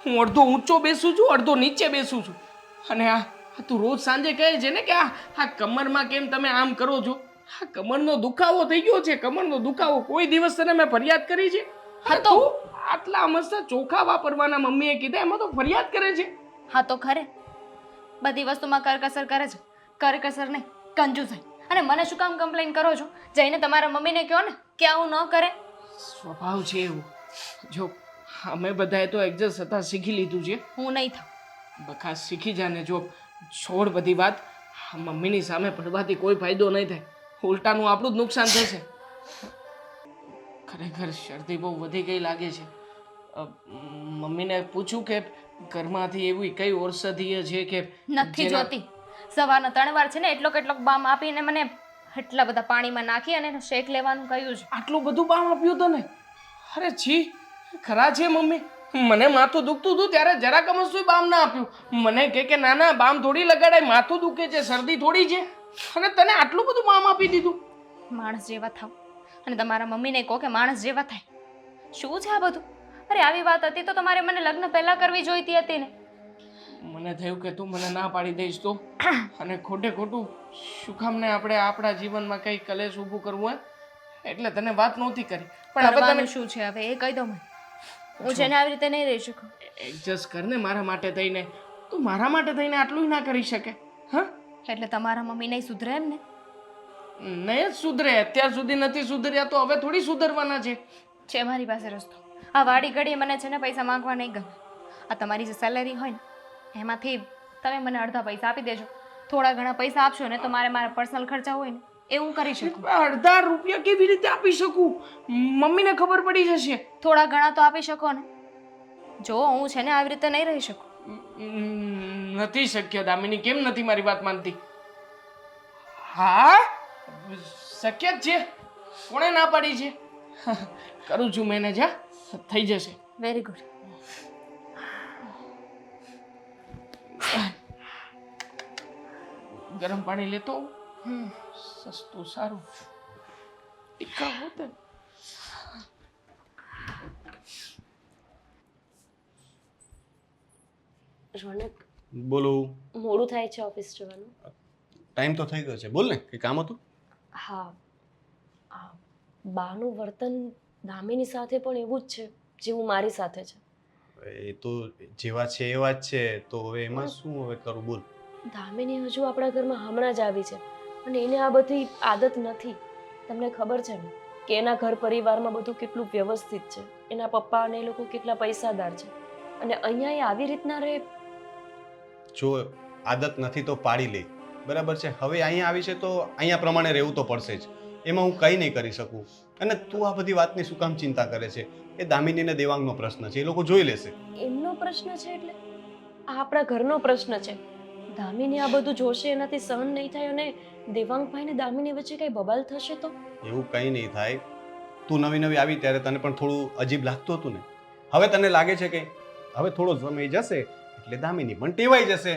હું અડધો ઊંચો બેસું છું, અડધો નીચે બેસું છું. અને આ તું રોજ સાંજે કહે છે ને કે આ કમરમાં કેમ તમે આમ કરો છો? આ કમરનો દુખાવો થઈ ગયો છે, કમરનો દુખાવો. કોઈ દિવસ તને મેં ફરિયાદ કરી છે? હા તો આટલા મસ્ત ચોખા વાપરવાના મમ્મીએ કીધા, એમાં તો ફરિયાદ કરે છે. હા તો ખરે બધી વસ્તુમાં કરકસર કરે છે. કરકસર નહીં, કંજૂસાઈ. અને મને શું કામ કમ્પ્લેન કરો છો? જઈને તમારા મમ્મીને કહો ને કે આવું ન કરે. સ્વભાવ છે એવું. જો અમે બધાએ તો એડજસ્ટ થતા શીખી લીધું છે. હું નહીં થાઉં. બખાસ શીખી જાને. જો છોડ બધી વાત. મમ્મીની સામે પડવાથી કોઈ ફાયદો નહીં થાય, ઉલટાનું આપણું જ નુકસાન થશે. ખરેખર શરદી બહુ વધી ગઈ લાગે છે. મમ્મીને પૂછું કે ઘરમાંથી એવી કઈ ઔષધિય છે કે નથી જોતી. સવારના 3 વાર છે ને એટલો કેટલોક બામ આપીને મને એટલા બધા પાણીમાં નાખી અને એનો શેક લેવાનું કહ્યું છે. આટલું બધું બામ આપ્યું તને? અરે છી, ખરા છે મમ્મી. મને માથું દુખતું હતું ત્યારે જરાક અમસ્તું બામ ના આપ્યું. મને કે ના ના બામ થોડી લગાડાય, માથું દુખે છે, શરદી થોડી છે, અને તને આટલું બધું બામ આપી દીધું. માણસ જેવા થાવ અને તમારા મમ્મીને કહો કે માણસ જેવા થાય. શું છે આ બધું? અરે આવી વાત હતી તો તમારે મને લગ્ન પહેલા કરવી જોઈતી હતી ને. મને થયું કે તું મને ના પાડી દઈશ તો, અને ખોટે ખોટું શું કામ ને આપણે આપણા જીવનમાં કંઈ કલેશ ઊભું કરવું હોય, એટલે તને વાત નહોતી કરી. પણ હવે કરવાનું શું છે હવે એ કહી દો મને. હું છે ને આવી રીતે નહીં રહી શકું. એડજસ્ટ કર ને મારા માટે થઈને. તું મારા માટે થઈને આટલું ના કરી શકે? હા, એટલે તમારા મમ્મી નહીં સુધરે એમ ને? નહીં જ સુધરે. અત્યાર સુધી નથી સુધર્યા તો હવે થોડી સુધરવાના છે. છે મારી પાસે રસ્તો. આ વાડી ઘડીએ મને છે ને પૈસા માંગવા નહીં ગમે. આ તમારી જે સેલેરી હોય ને એમાંથી તમે મને અડધા પૈસા આપી દેજો. થોડા ઘણા પૈસા આપશો ને તો મારા પર્સનલ ખર્ચા હોય ને એ હું કરી શકું. અડધા રૂપિયા કેવી રીતે આપી શકું? મમ્મીને ખબર પડી જશે. થોડા ઘણા તો આપી શકો ને. જો હું છે ને આવી રીતે નહીં રહી શકું. નથી શક્ય દામિની. કેમ નથી મારી વાત માનતી? હા, શક્ય જ છે. કોણે ના પાડી છે? કરું છું મેનેજ. હા, થઈ જશે. Very good. ગરમ પાણી લેતો સસ્તું સારું ટીકા હોત. રોનક, બોલો. મોડું થાય છે ઓફિસ જવાનું. ટાઈમ તો થઈ ગયો છે. બોલ ને, કે કામ હતું? હા, આ બાનું વર્તન દામિની સાથે પણ એવું જ છે જેવું મારી સાથે છે. એ તો જેવા છે એવા જ છે, તો હવે એમાં શું હવે કરું? બોલ. દામિની હજુ આપણા ઘરમાં હમણાં જ આવી છે અને એને આ બધી આદત નથી. તમને ખબર છે ને કે એના ઘર પરિવારમાં બધું કેટલું વ્યવસ્થિત છે. એના પપ્પા અને એ લોકો કેટલા પૈસાદાર છે, અને અહીંયા એ આવી રીતના રહે. જો આદત નથી તો પાડી લે, બરાબર છે? હવે અહીંયા આવી છે તો અહીંયા પ્રમાણે રહેવું તો પડશે જ. એમાં હું કંઈ નહીં કરી શકું. અને તું આ બધી વાતની શું કામ ચિંતા કરે છે? એ દામિનીને દેવાંગનો પ્રશ્ન છે, એ લોકો જોઈ લેશે. એમનો પ્રશ્ન છે એટલે આ આપણા ઘરનો પ્રશ્ન છે. દામિની આ બધું જોશે, એનાથી સહન નહીં થાય અને દેવાંગભાઈ ને દામિની વચ્ચે કઈ બબાલ થશે તો? એવું કંઈ નહીં થાય. તું નવી નવી આવી ત્યારે તને પણ થોડું અજીબ લાગતું હતું ને. હવે તને લાગે છે કે હવે થોડો સમય જશે એટલે દામિની પણ ટેવાઈ જશે.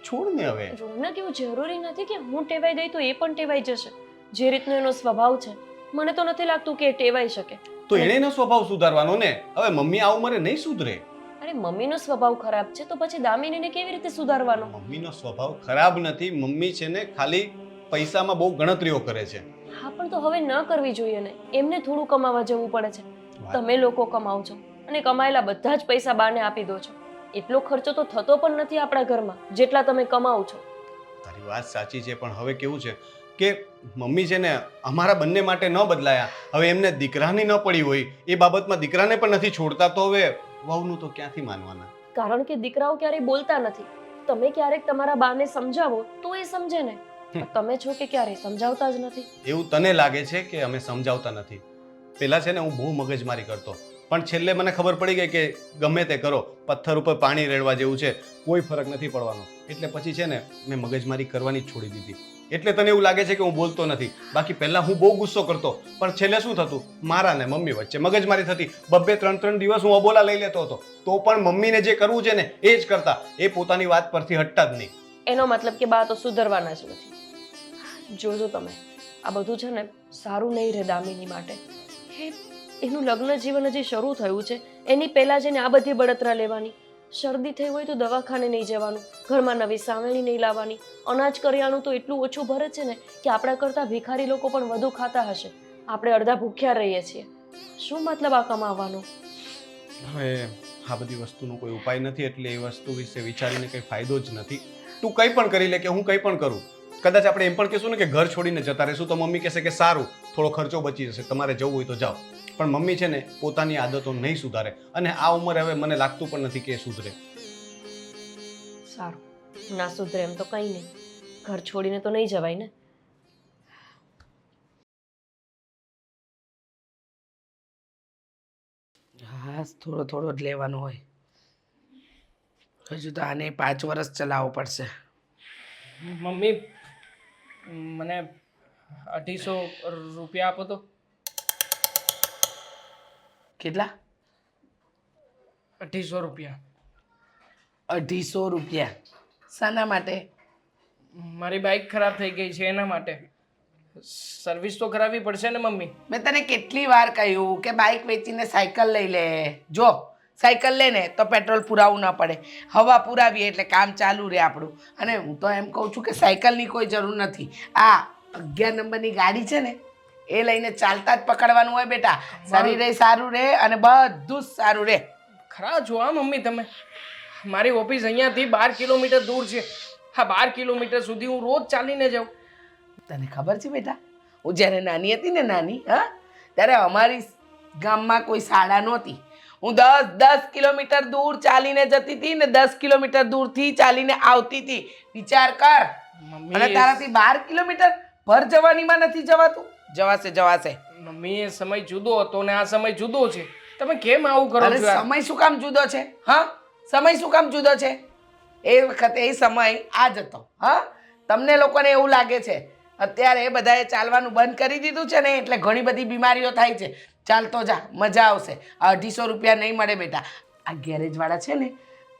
છોડ ને હવે. રોનક, એવું જરૂરી નથી કે હું ટેવાઈ ગઈ તો એ પણ ટેવાઈ જશે. જે રીતનો એનો સ્વભાવ છે મને તો નથી લાગતું કે એ ટેવાઈ શકે. તો એણે એનો સ્વભાવ સુધારવાનો ને. હવે મમ્મી આ ઉંમરે નહીં સુધરે. અરે મમ્મીનો સ્વભાવ ખરાબ છે તો પછી દામિનીને કેવી રીતે સુધારવાનો? મમ્મીનો સ્વભાવ ખરાબ નથી. મમ્મી છે ને ખાલી પૈસામાં બહુ ગણતરીઓ કરે છે. હા, પણ તો હવે ન કરવી જોઈએ ને. એમને થોડું કમાવા જવું પડે છે. તમે લોકો કમાવ છો અને કમાયેલા બધા જ પૈસા બાને આપી દો છો. એટલો ખર્ચો તો થતો પણ નથી આપણા ઘરમાં જેટલા તમે કમાવ છો. તારી વાત સાચી છે, પણ હવે કેવું છે કે મમ્મી છે ને અમારા બંને માટે ન બદલાયા. હવે એમને દીકરાની ન પડી હોય એ બાબતમાં દીકરાને પણ નથી છોડતા, તો હવે વહુનું તો ક્યાંથી માનવાના? કારણ કે દીકરાઓ ક્યારેય બોલતા નથી. તમે ક્યારેક તમારા બાને સમજાવો તો એ સમજે ને. તમે છો કે ક્યારેય સમજાવતા જ નથી. એવું તને લાગે છે કે અમે સમજાવતા નથી? પેલા છે ને હું બહુ મગજમારી કરતો, પણ છેલ્લે મને ખબર પડી ગઈ કે ગમે તે કરો, પથ્થર ઉપર પાણી રેડવા જેવું છે, કોઈ ફરક નથી પડવાનો. એટલે પછી છે ને મેં મગજમારી કરવાની જ છોડી દીધી. એટલે તને એવું લાગે છે કે હું બોલતો નથી. બાકી પહેલા હું બહુ ગુસ્સો કરતો, પણ છેલ્લે શું થતું, મારા ને મમ્મી વચ્ચે મગજમારી થતી. 2-3 દિવસ હું અબોલા લઈ લેતો હતો, તો પણ મમ્મીને જે કરવું છે ને એ જ કરતા. એ પોતાની વાત પરથી હટતા જ નહીં. એનો મતલબ કે બા તો સુધરવાના જ નથી. જોજો તમે, આ બધું છે ને સારું નહીં રહે દામિની માટે. એનું લગ્ન જીવન હજી શરૂ થયું છે, એની પહેલા જઈને આ બધી બળતરા લેવાની. શરદી થઈ હોય તો દવાખાને નહીં જવાનું, ઘરમાં નવી સાવરણી નહીં લાવવાની. અનાજ કરિયાણું તો એટલું ઓછું ભરે છે ને કે આપણા કરતાં ભિખારી લોકો પણ વધુ ખાતા હશે. આપણે અડધા ભૂખ્યા રહીએ છીએ. શું મતલબ આ કમાવાનો? હવે આ બધી વસ્તુનો કોઈ ઉપાય નથી, એટલે એ વસ્તુ વિશે વિચારીને કંઈ ફાયદો જ નથી. તું કંઈ પણ કરી લે કે હું કંઈ પણ કરું, કદાચ આપણે એમ પણ કહેશું ને કે ઘર છોડીને જતા રહેશું, તો મમ્મી કહેશે કે સારું, થોડો ખર્ચો બચી જશે, તમારે જવું હોય તો જાઓ. પણ મમ્મી છે ને પોતાની આદતો નહીં સુધારે, અને આ ઉંમરે હવે મને લાગતું પણ નથી કે એ સુધરે. સારું, ના સુધરે એમ તો કંઈ નહીં, ઘર છોડીને તો નહીં જવાય ને. હા, થોડો થોડો જ લેવાનો હોય. હજુ તો આને 5 વર્ષ ચલાવવો પડશે. મમ્મી મને 250 રૂપિયા આપો તો. કેટલા? 250 રૂપિયા. 250 રૂપિયા? શાના માટે? મારી બાઇક ખરાબ થઈ ગઈ છે એના માટે. સર્વિસ તો કરાવવી પડશે ને મમ્મી. મેં તને કેટલી વાર કહ્યું કે બાઇક વેચીને સાયકલ લઈ લે. જો સાયકલ લે ને તો પેટ્રોલ પુરાવવું ન પડે, હવા પુરાવીએ એટલે કામ ચાલુ રહે આપણું. અને હું તો એમ કહું છું કે સાયકલની કોઈ જરૂર નથી. આ 11 નંબરની ગાડી છે ને એ લઈને ચાલતા જ પકડવાનું હોય બેટા. શરીરે સારું રહે અને બધું જ સારું રહે. ખરા છો હા મમ્મી તમે. મારી ઓફિસ અહીંયાથી 12 કિલોમીટર દૂર છે. હા, 12 કિલોમીટર સુધી હું રોજ ચાલીને જાઉં. તને ખબર છે બેટા, હું જ્યારે નાની હતી ને ત્યારે અમારી ગામમાં કોઈ શાળા નહોતી. હું 10 કિલોમીટર દૂર ચાલીને જતી હતી ને 10 કિલોમીટર દૂરથી ચાલીને આવતી હતી. વિચાર કર. મમ્મી અને તારાથી 12 કિલોમીટર ભર જવાનીમાં નથી જવાતું? જવાશે. મમ્મી એ સમય જુદો હતો ને આ સમય જુદો છે. તમે કેમ આવું કરો અરે છો યાર? સમય શું કામ જુદો છે? હા, સમય શું કામ જુદો છે? એ વખતે એ સમય આ જ હતો. હા, તમને લોકોને એવું લાગે છે અત્યારે બધાએ ચાલવાનું બંધ કરી દીધું છે ને એટલે ઘણી બધી બીમારીઓ થાય છે. ચાલતો જા, મજા આવશે. 250 રૂપિયા નહીં મળે બેટા. આ ગેરેજ વાળા છે ને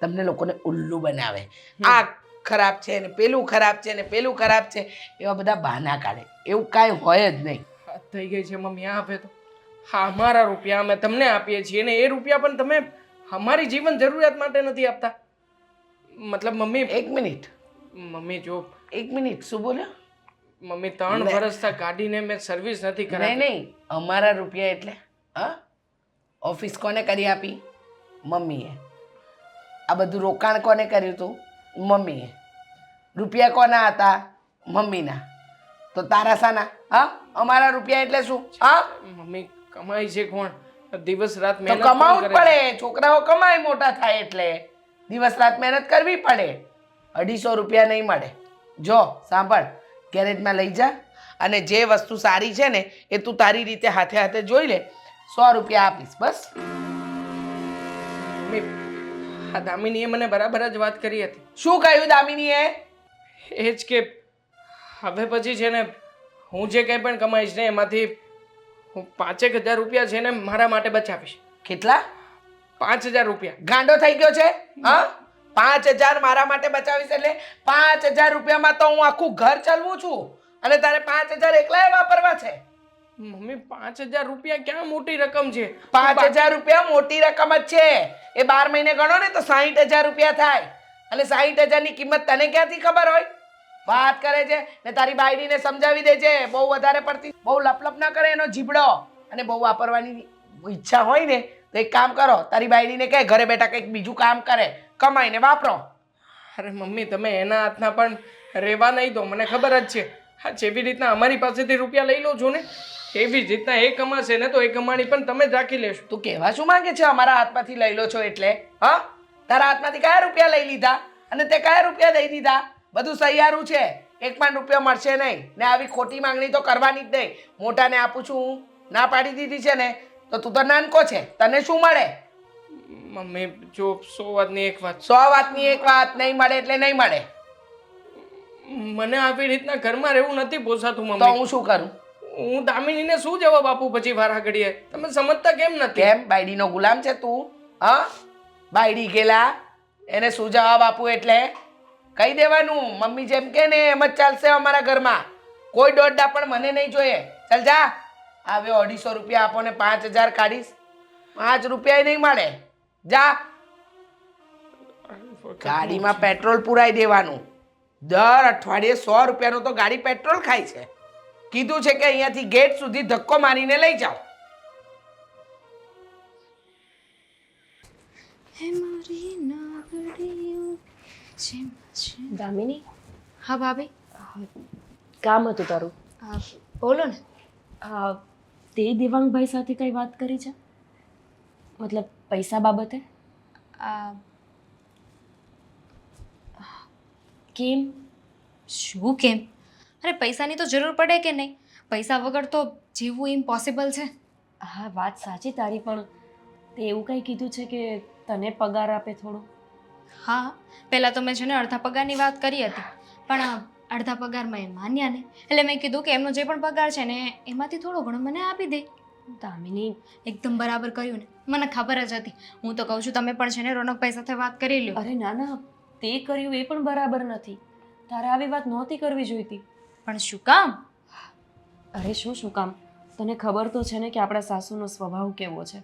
તમને લોકોને ઉલ્લુ બનાવે. આ ખરાબ છે ને પેલું ખરાબ છે ને પેલું ખરાબ છે, એવા બધા બહાના કાઢે. એવું કાંઈ હોય જ નહીં. થઈ ગઈ છે મમ્મી આ હવે તો. હા, અમારા રૂપિયા અમે તમને આપીએ છીએ ને એ રૂપિયા પણ તમે અમારી જીવન જરૂરિયાત માટે નથી આપતા. મતલબ મમ્મી 1 મિનિટ. મમ્મી જો 1 મિનિટ. શું બોલ્યો? મમ્મી 3 વર્ષથી ગાડીને મેં સર્વિસ નથી કરાવી. નહીં, અમારા રૂપિયા એટલે હા, ઓફિસ કોને કરી આપી? મમ્મીએ. આ બધું રોકાણ કોને કર્યું હતું? મમ્મીએ. રૂપિયા કોના હતા? મમ્મીના. તો તારા શાના? હા, અમારા રૂપિયા એટલે શું? હા, મમ્મી કમાઈ છે કોણ? દિવસ રાત તો મહેનત કમાવું જ કોણ કરે છે? પડે. છોકરાઓ કમાય મોટા થાય એટલે દિવસ રાત મહેનત કરવી પડે. 250 રૂપિયા નહીં મળે. જો સાંભળ, ગેરેજમાં લઈ જા અને જે વસ્તુ સારી છે ને એ તું તારી રીતે હાથે હાથે જોઈ લે. 100 રૂપિયા આપીશ બસ. મમ્મી આ દામિનીએ મને બરાબર જ વાત કરી હતી. શું કહ્યું દામિનીએ? એ જ કે હવે પછી છે ને હું જે કંઈ પણ કમાઈશ ને એમાંથી હું 5,000 રૂપિયા છે ને મારા માટે બચાવીશ. કેટલા? 5,000 રૂપિયા. ગાંડો થઈ ગયો છે? હા, 5,000 મારા માટે બચાવીશ એટલે 5,000 રૂપિયામાં તો હું આખું ઘર ચલવું છું અને તારે 5,000 એકલાએ વાપરવા છે? મમ્મી 5,000 રૂપિયા ક્યાં મોટી રકમ છે? 5,000 રૂપિયા મોટી રકમ જ છે. એ 12 મહિને ગણો ને તો 60,000 રૂપિયા થાય. અને 60,000 ની કિંમત તને ક્યાંથી ખબર હોય? વાત કરે છે ને તારી બાયડીને સમજાવી દેજે. બહુ વધારે પડતી બહુ લપલપ ના કરે એનો જીબડો. અને બહુ વાપરવાની ઈચ્છા હોય ને તો એક કામ કરો, તારી બાયડીને કહે ઘરે બેઠા કંઈક બીજું કામ કરે, કમાઈને વાપરો. અરે મમ્મી તમે એના હાથના પણ રહેવા નહીં દો. મને ખબર જ છે હા, જેવી રીતના અમારી પાસેથી રૂપિયા લઈ લો છો ને એવી જ રીતના એ કમાશે ને તો એ કમાણી પણ તમે જ રાખી લેશો. તું કહેવા શું માંગે છે અમારા હાથમાંથી લઈ લો છો એટલે? હા, તારા હાથમાંથી કયા રૂપિયા લઈ લીધા અને તે કયા રૂપિયા દઈ દીધા? બધું સહિયારું છે. 1 પણ રૂપિયો મળશે નહીં ને આવી ખોટી માંગણી તો કરવાની જ નહીં. મોટાને આપું છું હું, ના પાડી દીધી છે ને તો તું તો નાનકો છે, તને શું મળે? મમ્મી જો 100 વાતની એક વાત. 100 વાતની એક વાત. નહીં મળે એટલે નહીં મળે. મને આવી રીતના ઘરમાં રહેવું નથી પોસાતું તો મમ્મી. હું શું કરું? હું દામિનીને શું જવાબ આપું પછી વારા ઘડીએ? તમે સમજતા કેમ નથી? કેમ બાયડીનો ગુલામ છે તું? હા, બાયડી ગેલા એને શું જવાબ આપું? એટલે કહી દેવાનું, મમ્મી જેમ કે ને એમ જ ચાલશે અમારા ઘરમાં. કોઈ દોડડા પણ મને નહીં જોઈએ. ચાલ જા. આવ્યો 250 રૂપિયા આપો ને 5000 કાઢીશ. 5 રૂપિયા નહીં મળે. જા. ગાડીમાં પેટ્રોલ પુરાઈ દેવાનું. દર અઠવાડિયે 100 રૂપિયાનો તો ગાડી પેટ્રોલ ખાય છે. કીધું છે કે અહીંયાથી ગેટ સુધી ધક્કો મારીને લઈ જાઓ. હે મારી નાગડીઓ જેમ છે. દામિની, હા ભાભી. કામ હતું તારું. હા, બોલો ને. હા, તે દેવાંગભાઈ સાથે કઈ વાત કરી છે? મતલબ પૈસા બાબતે? આ કેમ? શું કેમ? અરે પૈસાની તો જરૂર પડે કે નહીં? પૈસા વગર તો જીવવું ઇમ્પોસિબલ છે. હા, વાત સાચી તારી, પણ તે એવું કંઈ કીધું છે કે તને પગાર આપે થોડો? હા, પહેલાં તો મેં છે ને અડધા પગારની વાત કરી હતી, પણ અડધા પગારમાં એ માન્યા નહીં. એટલે મેં કીધું કે એમનો જે પણ પગાર છે ને એમાંથી થોડો ઘણો મને આપી દે. દામિની, એકદમ બરાબર કર્યું ને, મને ખબર જ હતી. હું તો કહું છું તમે પણ છે ને રોનકભાઈ સાથે વાત કરી લ્યો. અરે ના ના, તે કર્યું એ પણ બરાબર નથી. તારે આવી વાત નહોતી કરવી જોઈતી. પણ શું કામ? અરે શું કામ? તને ખબર તો છે ને કે આપણા સાસુનો સ્વભાવ કેવો છે.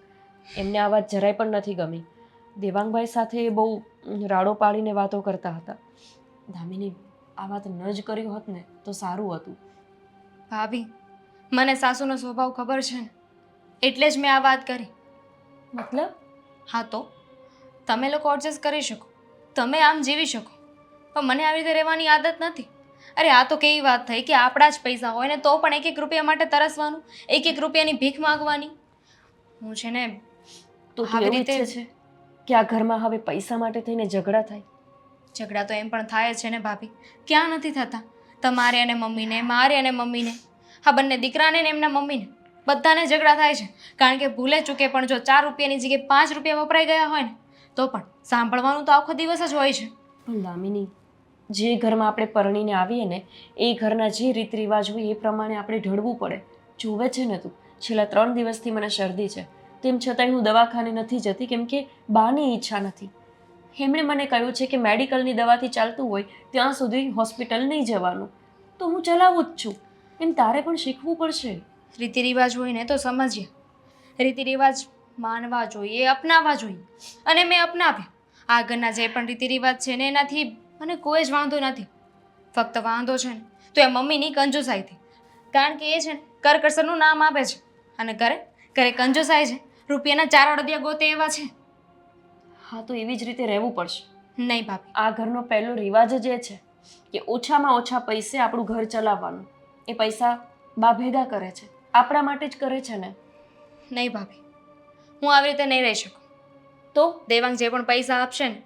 એમને આ વાત જરાય પણ નથી ગમી. દેવાંગભાઈ સાથે એ બહુ રાડો પાડીને વાતો કરતા હતા. દામિની, આ વાત ન જ કર્યું હોત ને તો સારું હતું. ભાભી, મને સાસુનો સ્વભાવ ખબર છે ને, એટલે જ મેં આ વાત કરી. મતલબ? હા તો તમે લોકો એડજસ્ટ કરી શકો, તમે આમ જીવી શકો, પણ મને આવી રીતે રહેવાની આદત નથી. અરે આ તો કેવી વાત થઈ કે આપણા જ પૈસા હોય ને તો પણ 1-1 રૂપિયા માટે તરસવાનું, 1-1 રૂપિયાની ભીખ માંગવાની. હું છે ને તો તું આવી એવું રીતે ઈચ્છે છે કે આ ઘરમાં હવે પૈસા માટે થઈને ઝઘડા થાય? ઝઘડા તો એમ પણ થાય જ છે ને ભાભી, ક્યાં નથી થતા? તમારે અને મમ્મીને, મારે અને મમ્મીને, હા બંને દીકરાને ને એમના મમ્મીને, બધાને ઝઘડા થાય છે. કારણ કે ભૂલે ચૂકે પણ જો 4 રૂપિયાની જગ્યાએ 5 રૂપિયા વપરાઈ ગયા હોય ને તો પણ સાંભળવાનું તો આખો દિવસ જ હોય છે. પણ દામિની, જે ઘરમાં આપણે પરણીને આવીએ ને એ ઘરના જે રીત રિવાજ હોય એ પ્રમાણે આપણે ઢળવું પડે. જોવે છે ને તું, છેલ્લા 3 દિવસથી મને શરદી છે, તેમ છતાંય હું દવાખાને નથી જતી કેમ કે બાની ઈચ્છા નથી. એમણે મને કહ્યું છે કે મેડિકલની દવાથી ચાલતું હોય ત્યાં સુધી હોસ્પિટલ નહીં જવાનું. તો હું ચલાવું જ છું. એમ તારે પણ શીખવું પડશે. રીતિ રિવાજ હોય ને તો સમજીએ. રીતિ રિવાજ માનવા જોઈએ, અપનાવવા જોઈએ, અને મેં અપનાવ્યા. આ ઘરના જે પણ રીતિ રિવાજ છે ને એનાથી મને કોઈ જ વાંધો નથી. ફક્ત વાંધો છે ને તો એ મમ્મીની કંજુસાઈથી. કારણ કે એ છે ને કરકસરનું નામ આપે છે અને ઘરે કંજુસાઈ છે, રૂપિયાના 4 અડદિયા ગોતે એવા છે. હા, તો એવી જ રીતે રહેવું પડશે. નહીં ભાભી, આ ઘરનો પહેલો રિવાજ જ એ છે કે ઓછામાં ઓછા પૈસે આપણું ઘર ચલાવવાનું. એ પૈસા બા ભેગા કરે છે, આપણા માટે જ કરે છે ને. નહીં ભાભી, હું આવી રીતે નહીં રહી શકું. તો દેવાંગ જે પણ પૈસા આપશે ને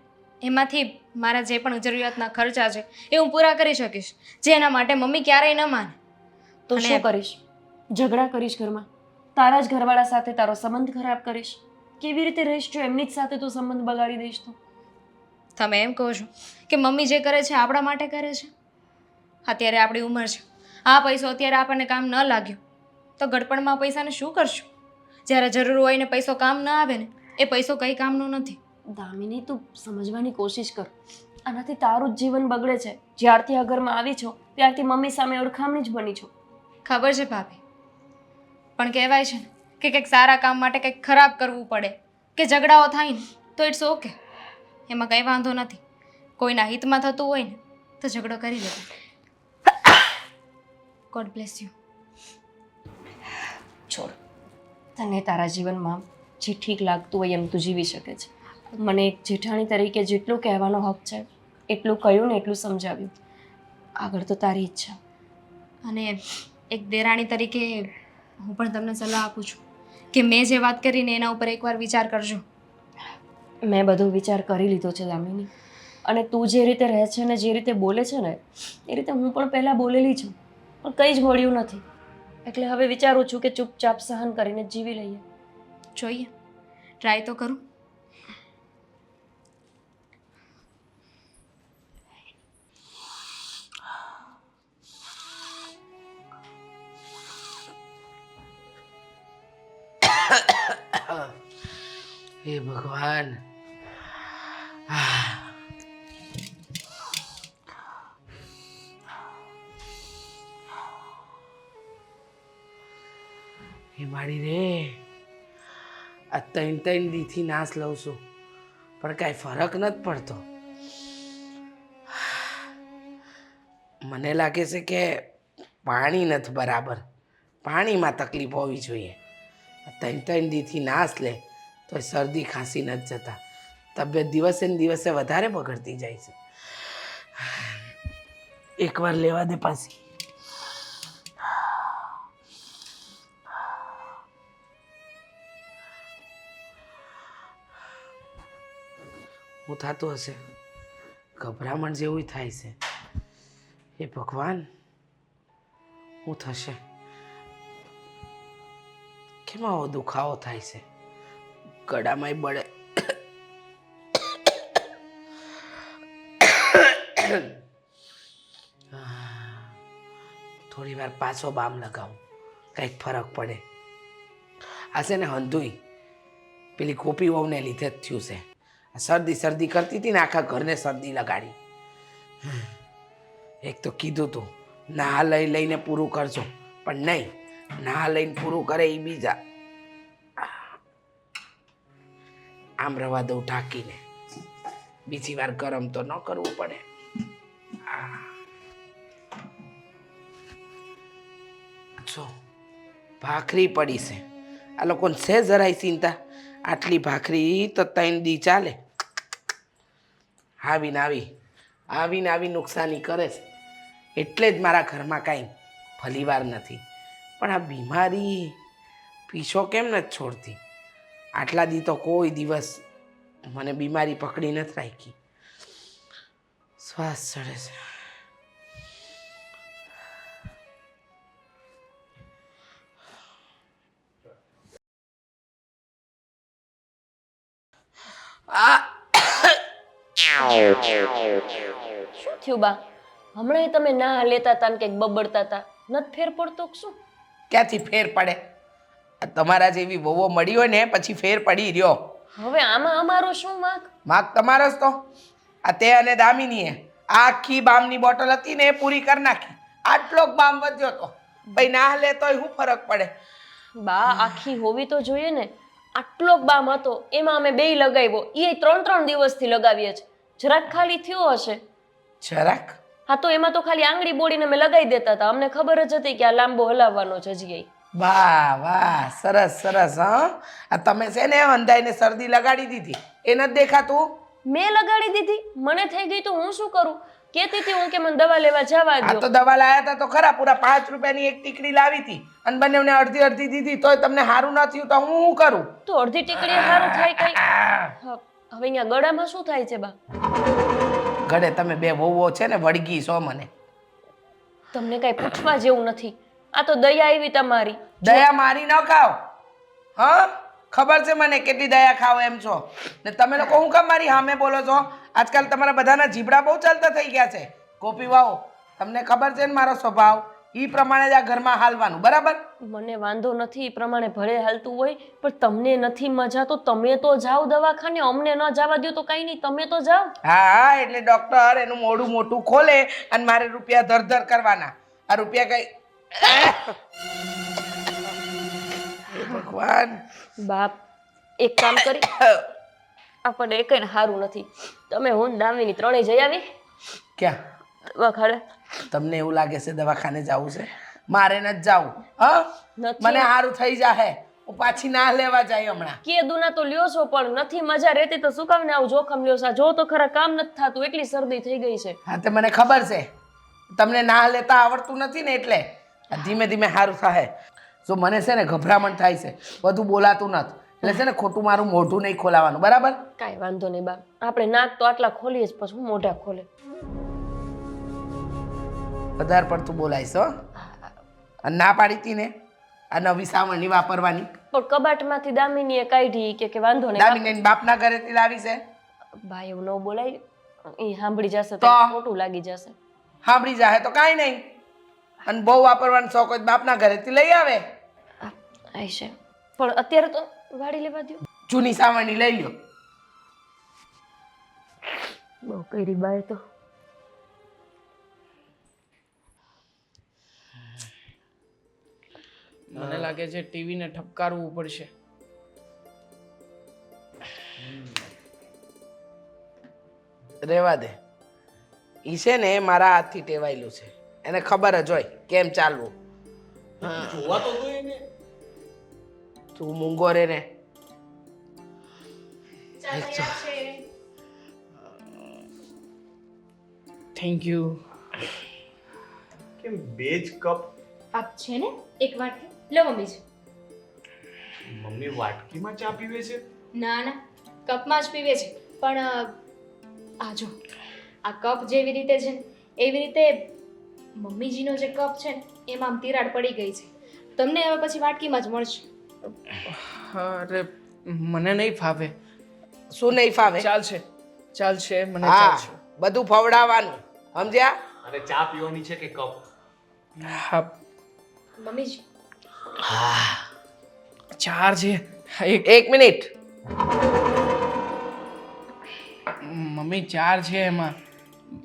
એમાંથી મારા જે પણ જરૂરિયાતના ખર્ચા છે એ હું પૂરા કરી શકીશ, જેના માટે મમ્મી ક્યારેય ન માને. તો અને- શું કરીશ? ઝઘડા કરીશ ઘરમાં? તારા જ ઘરવાળા સાથે તારો સંબંધ ખરાબ કરીશ? કેવી રીતે રહીશ જો એમની જ સાથે તું સંબંધ બગાડી દઈશ તો? તમે એમ કહો છો કે મમ્મી જે કરે છે આપણા માટે કરે છે? અત્યારે આપણી ઉંમર છે, આ પૈસો અત્યારે આપણને કામ ન લાગ્યો તો ગડપણમાં પૈસાને શું કરશું? જ્યારે જરૂર હોય ને પૈસો કામ ન આવે ને એ પૈસો કંઈ કામનો નથી. દામિની, તું સમજવાની કોશિશ કર. આનાથી તારું જ જીવન બગડે છે. જ્યારથી આ ઘરમાં આવી છો ત્યારથી મમ્મી સામે ઓળખામણી જ બની છો. ખબર છે ભાભી, પણ કહેવાય છે ને કે કંઈક સારા કામ માટે કંઈક ખરાબ કરવું પડે કે ઝઘડાઓ થાય ને તો ઇટ્સ ઓકે, એમાં કંઈ વાંધો નથી. કોઈના હિતમાં થતું હોય ને તો ઝઘડો કરી લેવો. God bless you. છોડ, તને તારા જીવનમાં જે ઠીક લાગતું હોય એમ તું જીવી શકે છે. મને એક જેઠાણી તરીકે જેટલું કહેવાનો હક છે એટલું કહ્યું ને એટલું સમજાવ્યું. આગળ તો તારી ઈચ્છા. અને એક દેરાણી તરીકે હું પણ તમને સલાહ આપું છું કે મેં જે વાત કરીને એના ઉપર એકવાર વિચાર કરજો. મેં બધો વિચાર કરી લીધો છે દામિની, અને તું જે રીતે રહે છે ને જે રીતે બોલે છે ને એ રીતે હું પણ પહેલાં બોલેલી છું, પણ કંઈ જ મળ્યું નથી. એટલે હવે વિચારું છું કે ચૂપચાપ સહન કરીને જીવી લઈએ. જોઈએ, ટ્રાય તો કરું. હે ભગવાન. હે મારી રે, આ ત્રણ દીથી નાશ લઉં છું પણ કાંઈ ફરક નથી પડતો. મને લાગે છે કે પાણી નથી બરાબર, પાણીમાં તકલીફ હોવી જોઈએ. ત્રણ દીથી નાશ લે તો શરદી ખાંસી નથી જતા, તબિયત દિવસે ને દિવસે વધારે બગડતી જાય છે. એકવાર લેવા દે પાછી. હું થતું હશે, ગભરામણ જેવું થાય છે. હે ભગવાન, શું થશે? કેમ આવો દુખાવો થાય છે? ગળામાંય બળે. થોડી વાર પાછો બામ લગાવું, કંઈક ફરક પડે. આ છે ને હંધુઈ પેલી કોપી વહુને લીધે જ થયું છે. શરદી શરદી કરતી હતી ને આખા ઘરને શરદી લગાડી. એક તો કીધું તું ના લઈને પૂરું કરજો, પણ નહીં, ના લઈને પૂરું કરે એ બીજા. આમ રવા દઉં ઢાંકીને, બીજી વાર ગરમ તો ન કરવું પડે. જો ભાખરી પડી છે, આ લોકોને છે જરાય ચિંતા? આટલી ભાખરી તો 3 દી ચાલે. આવીને આવી નુકસાની કરે છે, એટલે જ મારા ઘરમાં કાંઈ ભલીવાર નથી. પણ આ બીમારી પીછો કેમ નથી છોડતી? આટલા દી તો કોઈ દિવસ મને બીમારી પકડી નથી રાખી. શ્વાસ ચડે છે. શું થયું બા? હમણાં તમે ના લેતા હતા ને કંઈક બબડતા હતા, નથી ફેર પડતો કે શું? ક્યાંથી ફેર પડે? આ તમારા જેવી વહુઓ મળી હોય ને પછી ફેર પડી રહ્યો. હવે આમાં અમારો શું વાંક? માગ તમારો જ તો. આ તે અને દામિનીએ આખી બામની બોટલ હતી ને એ પૂરી કરી નાખી. આટલો બામ વધ્યો તો ભાઈ, ના લે તોય શું ફરક પડે? બા આખી હોવી તો જોઈએ ને. આટલો બામ હતો, એમાં અમે બેય લગાવ્યો. એ 3 દિવસથી લગાવીએ છે. જરાક ખાલી થયો હશે. જરાક? હા તો એમાં તો ખાલી આંગળી બોડીને અમે લગાવી દેતા હતા. અમને ખબર જ હતી કે આ લાંબો હલાવવાનો છે હજી. વાહ વાહ, સરસ સરસ. હા, આ તમે છે ને અંધાઈને શરદી લગાડી દીધી, એ નથી દેખાતું? મેં લગાડી દીધી? મને થઈ ગઈ તો હું શું કરું? કેતી હતી હું કે મને દવા લેવા જવા આ દો. તો દવા લાયા હતા તો ખરા, પૂરા 5 રૂપિયાની એક ટીકડી લાવી હતી અને બંનેને અડધી અડધી દીધી, તોય તમને સારું ન થયું તો હું શું કરું? તો અડધી ટીકડી સારું થાય કઈ? હવે અહીંયા ગળામાં શું થાય છે બા? ઘડે તમે બે વહુઓ છે ને વળગી છો મને. તમને કઈ પૂછવા જેવું નથી. આ તો દયા આવી તમારી. દયા મારી ન ખાઓ. હા, ખબર છે મને કેટલી દયા ખાઓ એમ છો. ને તમે લોકો હું કામ મારી સામે બોલો છો? આજકાલ તમારા બધાના જીબડા બહુ ચાલતા થઈ ગયા છે. ગોપી વાવો, તમને ખબર છે ને મારો સ્વભાવ, એ પ્રમાણે જ આ ઘરમાં હાલવાનું, બરાબર? મને વાંધો નથી, એ પ્રમાણે ભલે હાલતું હોય, પણ તમને નથી મજા તો તમે તો જાઓ દવાખાને. અમને ન જવા દો તો કઈ નહીં, તમે તો જાઓ. હા, એટલે ડોક્ટર એનું મોઢું મોટું ખોલે અને મારે રૂપિયા ધર કરવાના. આ રૂપિયા કઈ ભગવાન. બાપ એક કામ કરી, આપણને એક સારું નથી. તમે હું દામિની ત્રણેય જઈ આવી ક્યાં દવાખાને. તમને એવું લાગે છે દવાખાને જવું છે? મારે નથી જવું. હા, નથી. મને સારું થઈ જાહે, હું પાછી ના લેવા જાય હમણાં. કેદુના તો લ્યો છો, પણ નથી મજા રહેતી તો શું કામ ને આવું જોખમ લ્યો છો? જો તો ખરા કામ નથી થતું, એટલી શરદી થઈ ગઈ છે. હા, તે મને ખબર છે, તમને ના લેતા આવડતું નથી ને એટલે. ધીમે ધીમે સારું થાય. જો મને છે ને ગભરામણ થાય છે, બધું બોલાતું નથી, એટલે છે ને ખોટું મારું મોઢું નહીં ખોલાવાનું, બરાબર? કાંઈ વાંધો નહીં બા, આપણે નાક તો આટલા ખોલીએ જ, પછી હું મોઢા ખોલે. વધારે પડતું બોલાઈશ હો. અને ના પાડી હતી ને આ નવી સાવરણી વાપરવાની. પણ કબાટમાંથી દામિનીએ કાઢી કે વાંધો નહીં. દામિની બાપના ઘરેથી લાવી છે. ભાઈ એવું ન બોલાય, એ સાંભળી જશે તો? તો ખોટું લાગી જશે. સાંભળી જાય તો કાંઈ નહીં. અને બહુ વાપરવાનો શોખ હોય બાપના ઘરેથી લઈ આવે. આય છે, પણ અત્યારે તો વાડી લેવા દો. જૂની સાવરણી લઈ લ્યો. બહુ કરી બાય તો મને લાગે છે ટીવીને ઠપકારવું પડશે. રહેવા દે. ઈ છે ને મારા હાથથી ટેવાયેલું છે, એને ખબર જ હોય કેમ ચાલવું. જોવા તો દો એને. તું મૂંગો રે ને. Thank you. કેમ બે જ કપ? આપ છે ને એક વાટકી લો મમ્મીજી. મમ્મી વાટકીમાં ચા પીવે છે? ના ના, કપમાં જ પીવે છે. પણ આ જો, આ કપ જેવી રીતે છે ને એવી રીતે મમ્મીજીનો જે કપ છે ને એમાં આમ તિરાડ પડી ગઈ છે. તમને હવે પછી વાટકીમાં જ મળશે. અરે મને નહીં ફાવે. શું નહીં ફાવે? ચાલશે ચાલશે, મને હા, ચાલશે. બધું ફવડાવવાનું, સમજ્યા? અરે ચા પીવાની છે કે કપ? હા, મમ્મીજી હા. 4 છે. એક મિનિટ. મમ્મી 4 છે એમાં.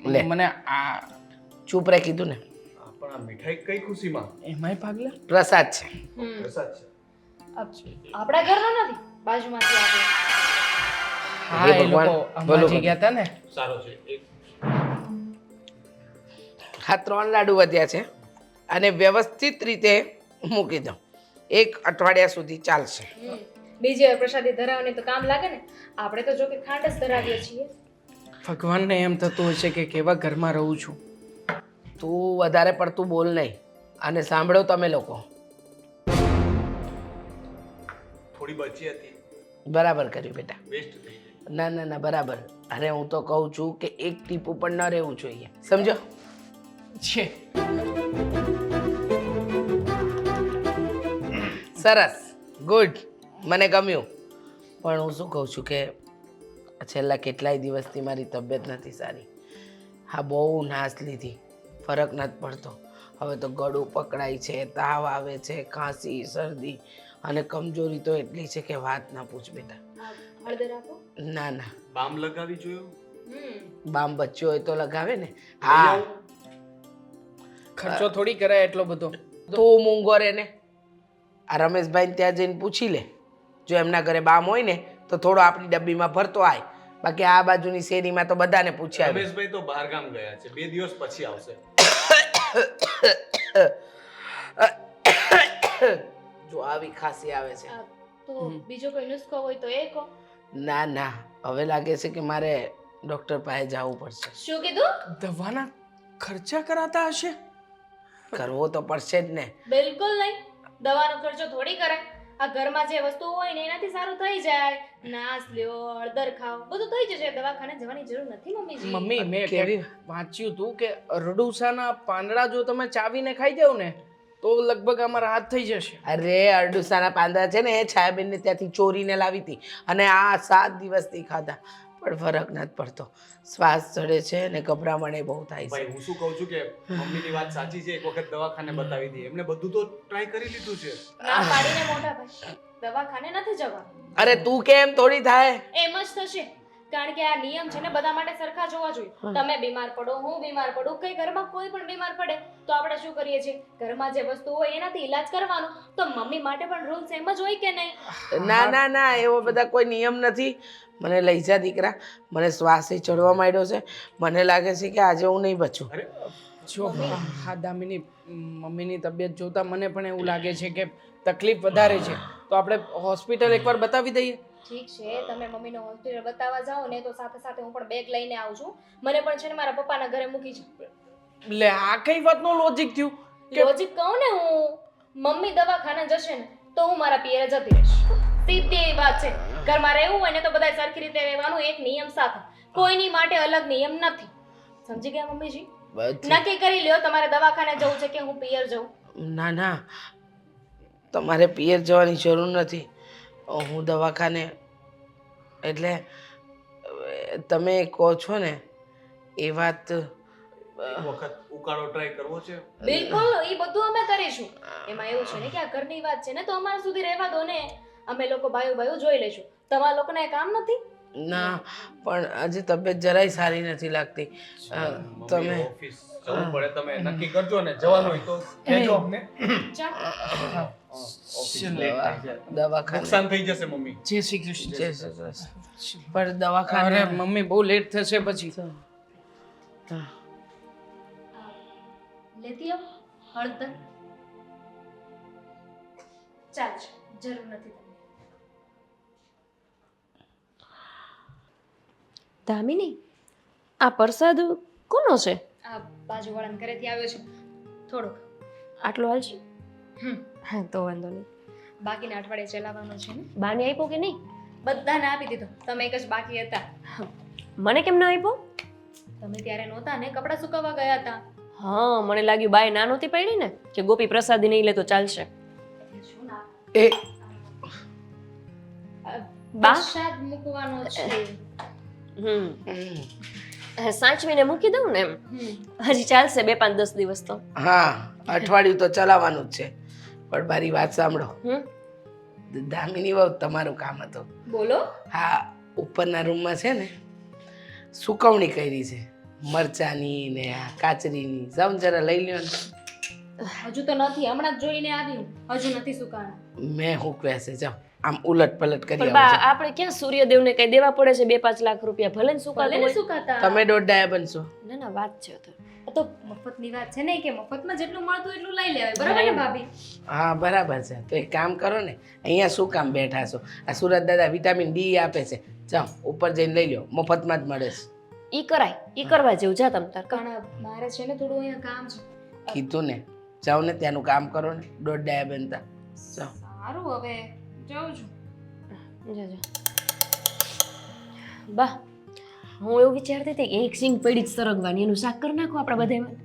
લે. મને આ ચૂપ રે કીધું ને. પણ આ મીઠાઈ કઈ ખુશીમાં? એમાંય ભાગલા. પ્રસાદ છે. પ્રસાદ છે. આપણા ઘરનો નથી, બાજુમાંથી આવ્યો. હા, હે એ ભગવાન, લોકો બોલો અંબાજી ભગવાન. ગયા હતા ને. સારો છે. એક હા, 3 લાડુ વધ્યા છે અને વ્યવસ્થિત રીતે મૂકી દો. 1 અઠવાડિયા સુધી ચાલશે. બીજી વાર પ્રસાદી ધરાવવાની તો કામ લાગે ને. આપણે તો જો કે ખાંડ જ ધરાવીએ છીએ. ભગવાનને એમ થતું હશે કે કેવા ઘરમાં રહું છું. તું વધારે પડતું બોલ નહીં અને સાંભળો તમે લોકો. થોડી બચી હતી, બરાબર કર્યું બેટા. વેસ્ટ થઈ ગઈ. ના ના ના, બરાબર. અરે હું તો કહું છું કે એક ટીપું પણ ન રહેવું જોઈએ, સમજો? છે સરસ, ગુડ, મને ગમ્યું. પણ હું શું કહું છું કે છેલ્લા કેટલાય દિવસથી મારી તબિયત નથી સારી. હા, બહુ નાશ લીધી, ફરક નથી પડતો. હવે તો ગળું પકડાય છે, તાવ આવે છે, ખાંસી, શરદી અને કમજોરી તો એટલી છે કે વાત ના પૂછ બેટા. હળદર આપો. ના ના, બામ લગાવી જોયો? બામ બચ્યો હોય તો લગાવે ને. હા, ખર્ચો થોડી કરાય એટલો બધો. તું મૂંગો રે ને. આ રમેશભાઈ ત્યાં જઈને પૂછી લે, જો એમના ઘરે બામ હોય ને તો થોડો આપણી ડબ્બીમાં ભરતો આય. બાકી આ બાજુની શેરીમાં તો બધાને પૂછ્યા. રમેશભાઈ તો બહાર ગામ ગયા છે, 2 દિવસ પછી આવશે. જો આવી ખાંસી આવે છે. તો બીજો કોઈ નુસ્ખો હોય તો એ કહો. ના ના, હવે લાગે છે કે મારે ડોક્ટર પાસે જવું પડશે. શું કીધું? દવાના ખર્ચા કરાતા હશે. કરવો તો પડશે જ ને. બિલકુલ નહીં. દવાનો ખર્ચો થોડી કરાય. આ ઘરમાં જે વસ્તુ હોય ને એનાથી સારું થઈ જાય. નાસ લ્યો, હળદર ખાઓ, બધું થઈ જશે. દવાખાને જવાની જરૂર નથી મમ્મીજી. મમ્મી મેં કેવી? વાંચ્યું હતું કે અરડુસાના પાંદડા જો તમે ચાવીને ખાઈ જાવ ને તો લગભગ અમારા હાથ થઈ જશે. અરે અરડુસાના પાંદડા છે ને, છાયાબેનને ત્યાંથી ચોરીને લાવી હતી અને આ 7 દિવસથી ખાધા, પણ ફરક નથી પડતો. શ્વાસ ચડે છે અને ગભરામણ બહુ થાય છે. ભાઈ હું શું કહું છું કે મમ્મીની વાત સાચી છે, એક વખત દવાખાને બતાવી દઈએ. એમને બધું તો ટ્રાય કરી લીધું છે. ના પાડીને મોટા ભાઈ, દવાખાને નથી જવાનું. અરે તું કેમ થોડી થાય? એમ જ થશે. કારણ કે આ નિયમ છે ને બધા માટે સરખા જોવા જોઈએ. તમે બીમાર પડો, હું બીમાર પડું, કઈ ઘરમાં કોઈ પણ બીમાર પડે તો આપણે શું કરીએ છીએ? ઘરમાં જે વસ્તુ હોય એનાથી ઈલાજ કરવાનો. તો મમ્મી માટે પણ રૂલ્સ એમ જ હોય કે નહીં? ના ના ના, એવો બધા કોઈ નિયમ નથી. મને લઈ જા દીકરા, મને શ્વાસ ચડવા માંડ્યો છે. મને લાગે છે કે આજે હું નહીં બચું. અરે જો હા, દામિની મમ્મીની તબિયત જોતા મને પણ એવું લાગે છે કે તકલીફ વધારે છે, તો આપણે હોસ્પિટલ એકવાર બતાવી દઈએ. ઠીક છે, તમે મમ્મીને હોસ્પિટલ બતાવવા જાઓ ને તો સાથે સાથે હું પણ બેગ લઈને આવું છું. મને પણ છે ને મારા પપ્પાના ઘરે મૂકી છે. લે આ કઈ વાતનું લોજિક થયું? લોજિક કહું ને હું, મમ્મી દવાખાને જશે ને તો હું મારા પિયરે જતી રહીશ. સીધી એવી વાત છે. ઘરમાં રહેવું હોય ને તો બધાય સરખી રીતે રહેવાનું, એક નિયમ સાથે. કોઈની માટે અલગ નિયમ નથી. સમજી ગયા મમ્મીજી? નક્કી કરી લ્યો તમારે દવાખાને જવું છે કે હું પિયર જઉં. ના ના, તમારે પિયર જવાની જરૂર નથી. હું દવાખાને, એટલે તમે કહો છો ને એ વાત. એક વખત ઉકાળો ટ્રાય કરવો છે. બિલકુલ, એ બધું અમે કરીશું. એમાં એવું છે ને કે આ ઘરની વાત છે ને તો અમારા સુધી રહેવા દો ને. અમે લોકો બાયું બાયું જોઈ લઈશું. તમારા લોકોને એ કામ નથી? ના પણ આજે તબિયત જરાય સારી નથી લાગતી તમે ઓફિસ જવું પડે, તમે નક્કી કરજો ને જવાનું હોય તો કહેજો અમને. ચાલ. ઓફિસ લેટ થઈ જાય, દવાખાને નુકસાન થઈ જશે મમ્મી. જય શ્રી કૃષ્ણ. જય શ્રી કૃષ્ણ. પણ દવાખાને અરે મમ્મી બહુ લેટ થશે પછી. લેતી આવ હળદર. ચાલ, જરૂર નથી તમને. દામિની, આ પ્રસાદ કોનો છે? આ બાજુવાળાને ઘરેથી આવ્યો છે, થોડોક. આટલો હાલશે? હમ. હા તો વાંધો નહીં. બાકીના અઠવાડિયે ચલાવવાનો છે ને. બાને આપ્યો કે નહીં? બધાને આપી દીધો, તમે એક જ બાકી હતા. મને કેમ ના આપ્યો? તમે ત્યારે નહોતા ને, કપડાં સુકાવા ગયા હતા. હા, મને લાગ્યું બાએ ના નહોતી પડી ને કે ગોપી પ્રસાદી નહીં લે તો ચાલશે. એટલે શું ના એ બા? પ્રસાદ મૂકવાનો છે. સાચવીને મૂકી દઉં ને એમ. હજી ચાલશે 2-5-10 દિવસ તો. હા અઠવાડિયું તો ચલાવવાનું જ છે પણ મારી વાત સાંભળો હમ. દામિની બહુ તમારું કામ હતું. બોલો. હા ઉપરના રૂમમાં છે ને સુકવણી કરી છે મરચાની ને આ કાચરીની જાવ ને જરા લઈ લ્યો ને. હજુ તો નથી, હમણાં જ જોઈને આવ્યું, હજુ નથી સુકાણા. મેં હુકવ્યા છે જાઓ આમ ઉલટ પલટ કરી પણ બા આવજો. આપણે ક્યાં સૂર્યદેવને કઈ દેવા પડે છે 2-5 લાખ રૂપિયા? ભલે ને સુકાતું ભલે ને હોય. સુકાતા. તમે દોઢ બનશો. ના ના વાત છે તો. આ તો મફતની વાત છે ને, કે મફતમાં જેટલું મળતું એટલું લઈ લેવાય, બરાબર ને ભાભી? હા બરાબર છે તો એક કામ કરો ને અહીંયા શું કામ બેઠા છો? આ સુરત દાદા વિટામિન ડી આપે છે, જાઓ ઉપર જઈને લઈ લો, મફતમાં જ મળે છે. ઈ કરાય, ઈ કરવા જેવું. જા તમ તાર કર. પણ મારે છે ને થોડું અહીંયા કામ છે. કીધું ને જાઓ ને ત્યાંનું કામ કરો ને દોઢ બનતા જાઓ. સારું, હવે જાઉં છું. જા જા. બા હું એવું વિચારતી હતી કે એક સિંગ પડી જ સરગવાની, એનું શાક કરી નાખો આપણે બધામાં.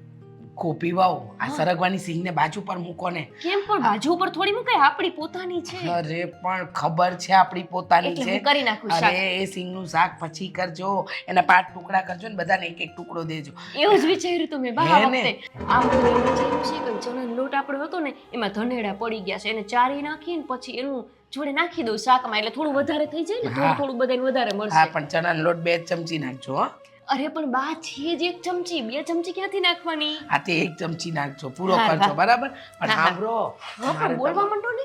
કોપી વાવ આ સરગવાની સિંગને બાજુ પર મૂકો ને. કેમ પણ બાજુ ઉપર થોડી મુકાય? આપણી પોતાની છે અરે પણ ખબર છે આપણી પોતાની એટલે છે. હું કરી નાખું શાક. અરે એ સિંગનું શાક પછી કરજો, એના 5 ટુકડા કરજો ને બધાને એક ટુકડો દેજો. એવું જ વિચાર્યું તું મેં બા આ હે ને? વખતે. આ વખતે એવું વિચાર્યું છે કે ચણાનો લોટ આપણો હતો ને એમાં ધનેડા પડી ગયા છે, એને ચારી નાખીને પછી એનું જોડે નાખી દઉં શાકમાં, એટલે થોડું વધારે થઈ જાય ને, હા. થોડું બધાને વધારે હા મળશે. પણ ચણાનો લોટ 2 ચમચી નાખજો હો. અરે પણ બા છે જ 1 ચમચી, 2 ચમચી ક્યાંથી નાખવાની? આ તે 1 ચમચી નાખજો, પૂરો હા, કરજો હા. બરાબર. પણ હા, હા. સાંભળો હા મારે પણ બોલવા માંડો ને.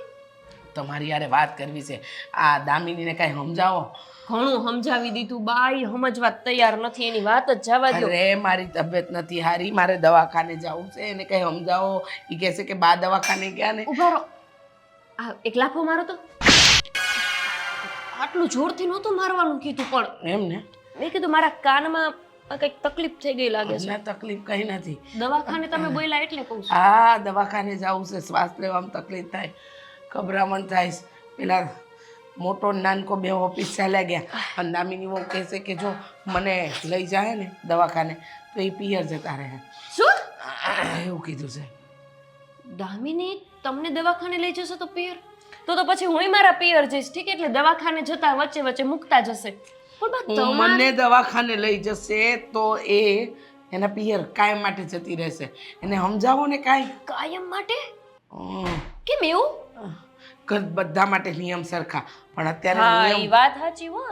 તમારી યારે વાત કરવી છે. આ દામિનીને કઈ સમજાવો. ઘણું સમજાવી દીધું, બાઈ સમજવા તૈયાર નથી, એની વાત જ જવા દો. અરે મારી તબિયત નથી હારી, મારે દવાખાને જવું છે, એને કઈ સમજાવો. ઈ કહે છે કે બા દવાખાને ગયા ને. ઉભા રહો. આ એક લાફો મારો તો. આટલું જોરથી નહોતું મારવાનું કીધું, પણ એમ ને મેં કીધું મારા કાનમાં કંઈક તકલીફ થઈ ગઈ લાગે છે. ના તકલીફ કઈ નથી. દવાખાને તમે બોલ્યા એટલે કહું છું. હા દવાખાને જવું છે, શ્વાસ લેવામાં તકલીફ થાય, ગભરામણ થાય છે. પેલા મોટો ને નાનકો બે ઓફિસ ચાલ્યા ગયા અને દામિની બહુ કહે છે કે જો મને લઈ જાય ને દવાખાને તો એ પિયર જતા રહે. શું? એવું કીધું છે. દામિની તમને દવાખાને લઈ જશો તો પિયર? તો પછી હું મારા પિયર જઈશ, ઠીક? એટલે દવાખાને જતા વચ્ચે વચ્ચે મૂકતા જશે. પણ બા તમારે મને દવાખાને લઈ જશે તો એ એના પિયર કાયમ માટે જતી રહેશે. એને સમજાવો ને કાંઈ. કાયમ માટે? હમ. કેમ એવું? બધા માટે નિયમ સરખા પણ અત્યારે હા એ નિયમ વાત સાચી હો,